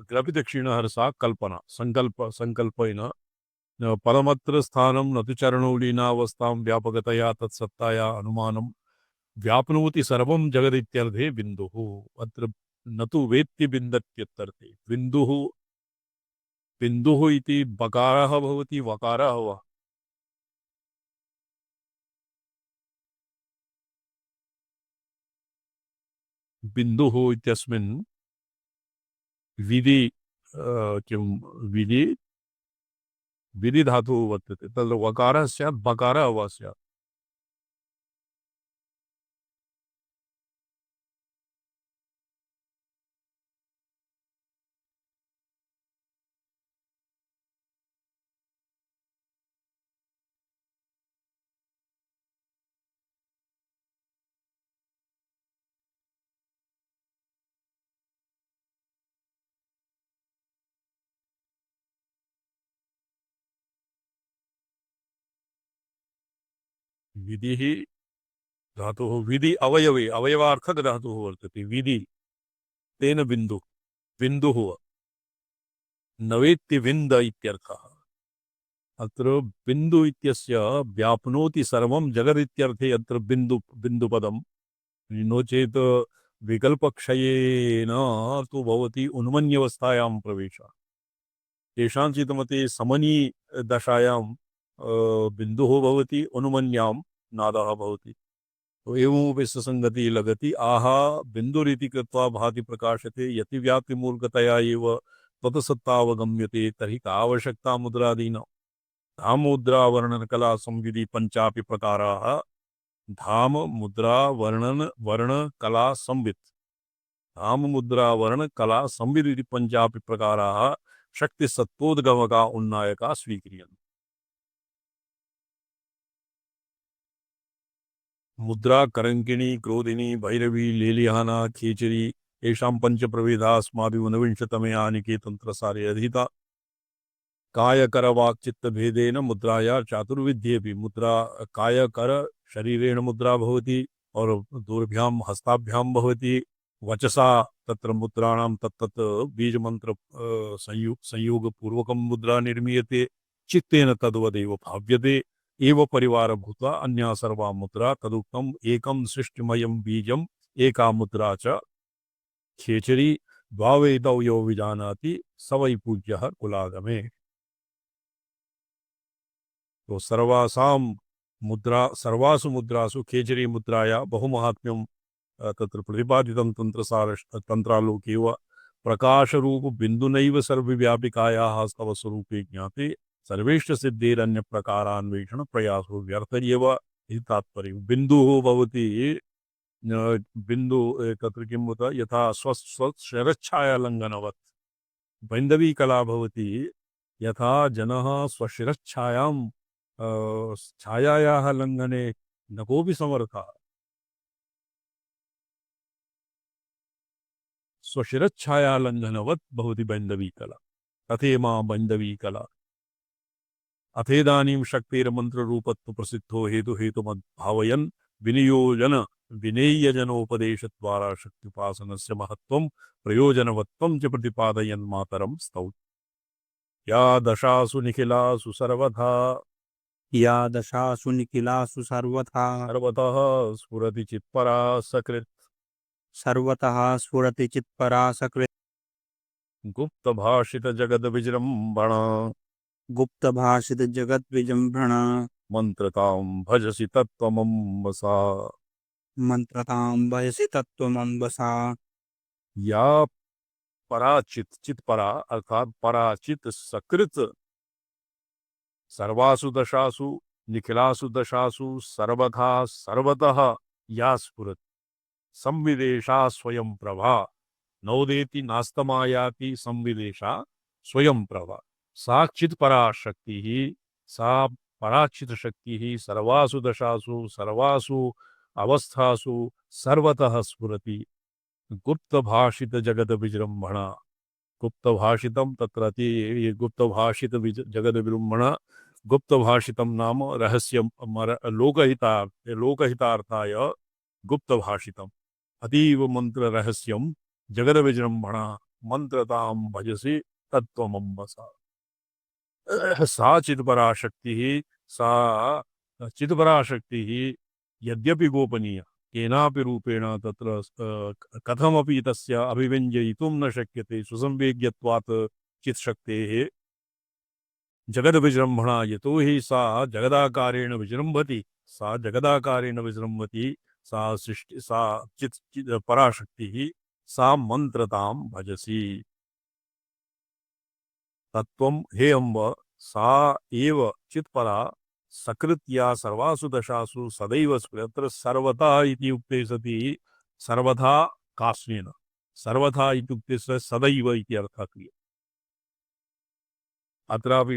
S1: ग्लपितक्षीणहर्षा कल्पना संकल्पेन परमत्र स्थानं न तु चरणौलीनावस्थां व्यापकतया तत्सत्ताया अनुमानं व्याप्नोति सर्वं जगदित्यर्थे बिन्दुः अत्र न तु वेत्ति बिन्दत्यर्थते बिन्दुः इति बकारः भवति वकारः वा बिन्दुः इत्यस्मिन् विधि किं विधि धातुः वर्तते तत्र वकारः स्यात् बकारः वा स्यात् विधिः धातुः विधि अवयवे अवयवार्थक धातुः वर्तते विधि तेन बिन्दुः नवेत्ति विन्द इत्यर्थः अत्र बिन्दु इत्यस्य व्याप्नोति सर्वं जगदित्यर्थे अत्र बिन्दुपदं नो चेत् विकल्पक्षयेन तु भवति उन्मन्यवस्थायां प्रवेशः तेषाञ्चित् मते समनी दशायां बिन्दुः भवति उन्मन्यां नादः भवति तो एवमपि ससङ्गतिः लगति आहा बिन्दुरिति कृत्वा भाति प्रकाशते यति व्याप्तिमूलकतया एव तत्सत्तावगम्यते तर्हि का आवश्यकता मुद्रादीनां धाम मुद्रा वर्णन कला संविधि पंचापि प्रकाराः धाम मुद्रा वर्णन वर्ण कला संवित् धाम मुद्रा वर्ण कला संविधि इति पंचापि प्रकाराः शक्ति सत्तोद्गमका उन्नायका स्वीक्रियन्ते मुद्रा करंकिणी क्रोधिनी भैरवी लेलिहाना खेचरी येषां पंचप्रभेदा अस्माभिः ऊनविंशतमे आनिके तंत्रसारे अधीता काय कर वाक् चित्त भेदेन मुद्राया चातुर्विध्येपि मुद्रा काय कर शरीरेण मुद्रा भवति और दूरभ्यां हस्ताभ्यां भवति वचसा तत्र मुद्राणां तत्तत् बीज मंत्र संयोग पूर्वकं मुद्रा निर्मीयते चित्तेन तद्वदेव भाव्यते एव परिवार भूत्वा अन्या सर्वा मुद्रा तदुक्तम् एकं सृष्टिमयं बीजम् एका मुद्रा च खेचरी द्वावेदौ यो विजानाति स वै पूज्यः कुलागमे तो सर्वासु मुद्रासु खेचरी मुद्राया बहुमहात्म्यं तत्र प्रतिपादितं तंत्रालोके व प्रकाशरूप बिन्दुनैव सर्वव्यापिकायाः स्तव स्वरूपे ज्ञाते सर्वेश्च सिद्धेरन्य प्रकारान्वेषण प्रयासो व्यर्थ एव इति तात्पर्यं। बिन्दुः भवति बिन्दु तत्र किं उत यथा स्वशिरच्छायालङ्घनवत् बैन्दवी कला भवति यथा जनः स्वशिरच्छायां छायायाः लङ्घने न कोऽपि समर्थः स्वशिरच्छायालङ्घनवत् भवति बैन्दवी कला तथेमा बैन्दवी कला अथेदानीं शक्तिर्मन्त्ररूपत्व प्रसिद्धो हेतुमद्भावयन् विनियोजन विनेयजनोपदेशद्वारा शक्त्युपासनस्य महत्त्वं प्रयोजनवत्वं च प्रतिपादयन् मातरं स्तौति। या दशासु निखिलासु सर्वथा
S3: या दशासु निखिलासु सर्वथा
S1: सर्वतः स्फुरति चित्परा सकृत्
S3: सर्वतः स्फुरति चित्परा सकृत्
S1: गुप्तभाषित जगद्विजृम्भणा
S3: गुप्तभाषित जगत् विजृंभणा
S1: मंत्रतां भजसि तत्त्वमंबसा
S3: मंत्रतां भयसि तत्त्वमंबसा
S1: या पराचित चित्परा अर्थात पराचित सकृत सर्वासु दशासु निखिलासु दशासु सर्वथा सर्वतः या स्फुरति संविदेशा स्वयं प्रभा नवोदेति नास्तमायाति संविदेशा स्वयं प्रभा सा चित्परा शक्ति सा पराचित शक्ति सर्वासु दशासु सर्वासु अवस्थासु सर्वतः स्फुरति गुप्त भाषित जगद विजृंभणा गुप्त भाषितम तत्राति ये गुप्त भाषित जगद विजृंभणा गुप्त भाषितम नाम रहस्य लोकहितार्थाय गुप्त भाषितम अतीव मंत्र रहस्यम जगद विजृंभणा मंत्रतां भजसि तत्त्वमंबसा सा चित्परा शक्ति सा चित्परा शक्ति यद्यपि गोपनीय केनापि रूपेण तत्र कथमपि तस्य अभिव्यञ्जयितुं न शक्यते सुसंवेग्यत्वात् चित्शक्तेः जगद विजृंभणा यतो हि सा जगदाकारेण विजृंभति सा जगदाकारेण विजृंभति सा सृष्टि सा चित् पराशक्तिः सा मंत्रतां भजसि तत्त्वं हे अम्ब सा एव चित्परा सकृत्या सर्वासु दशासु सदैव स्फुरत्र सर्वथा इति उक्ते सति सर्वथा कास्नेन सर्वथा इत्युक्ते सदैव इति अर्थः क्रियते अत्रापि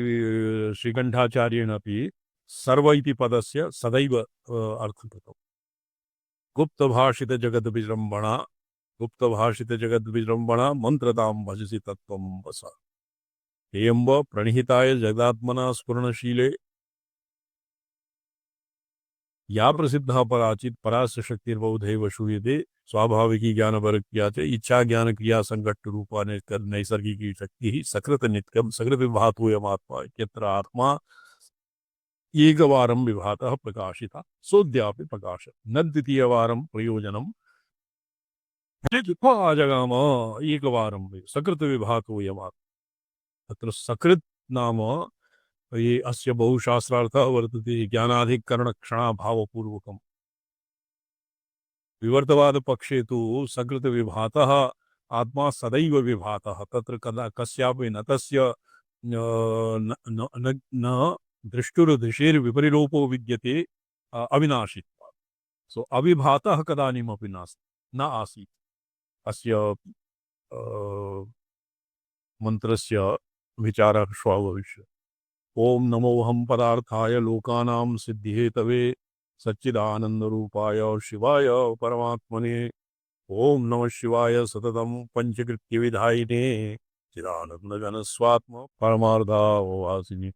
S1: श्रीकण्ठाचार्येण अपि सर्व इति पदस्य सदैव अर्थं कृतम् गुप्तभाषित जगद् विजृंभणा गुप्तभाषित जगद् विजृंभणा मंत्रतां भजसि तत्त्वं वसा हे अम्ब प्रणिहिताय जगदात्मना स्फुरणशीले या प्रसिद्धा पराचित परास्य शक्तिर्बहुधैव श्रूयते स्वाभाविकी ज्ञान परक्रिया च इच्छा ज्ञान क्रिया संघट्ट रूपा नैसर्गिकी शक्ति सकृत नित्यम सकृत विभातोयमात्मा इत्यत्र आत्मा एकवारं विभातः प्रकाशिता सोऽद्यापि प्रकाशत् न द्वितीयवारं प्रयोजनं जगाम एकवारं सकृत विभातोयमात्मा तत्र सकृत नाम ये अस्य बहुशास्त्रार्थः वर्तते ज्ञानाधिकरण क्षणाभावपूर्वकम् विवर्तवाद पक्षे तु सकृत विभातः आत्मा सदैव विभातः तत्र कदा कस्यापि न तस्य न दृष्टुर्दृशेर्विपरिलोपो विद्यते अविनाशित्वात् सो अविभातः कदानीमपि न आसीत् अस्य मंत्रस्य विचारः श्वः भविष्यति ओम नमोऽहं पदार्थाय लोकानां सिद्धिहेतवे सच्चिदानंदरूपाय शिवाय परमात्मने ओम नमः शिवाय सततं पंचकृत्यविधायिने चिदानन्दघनस्वात्म परमार्थावासिने।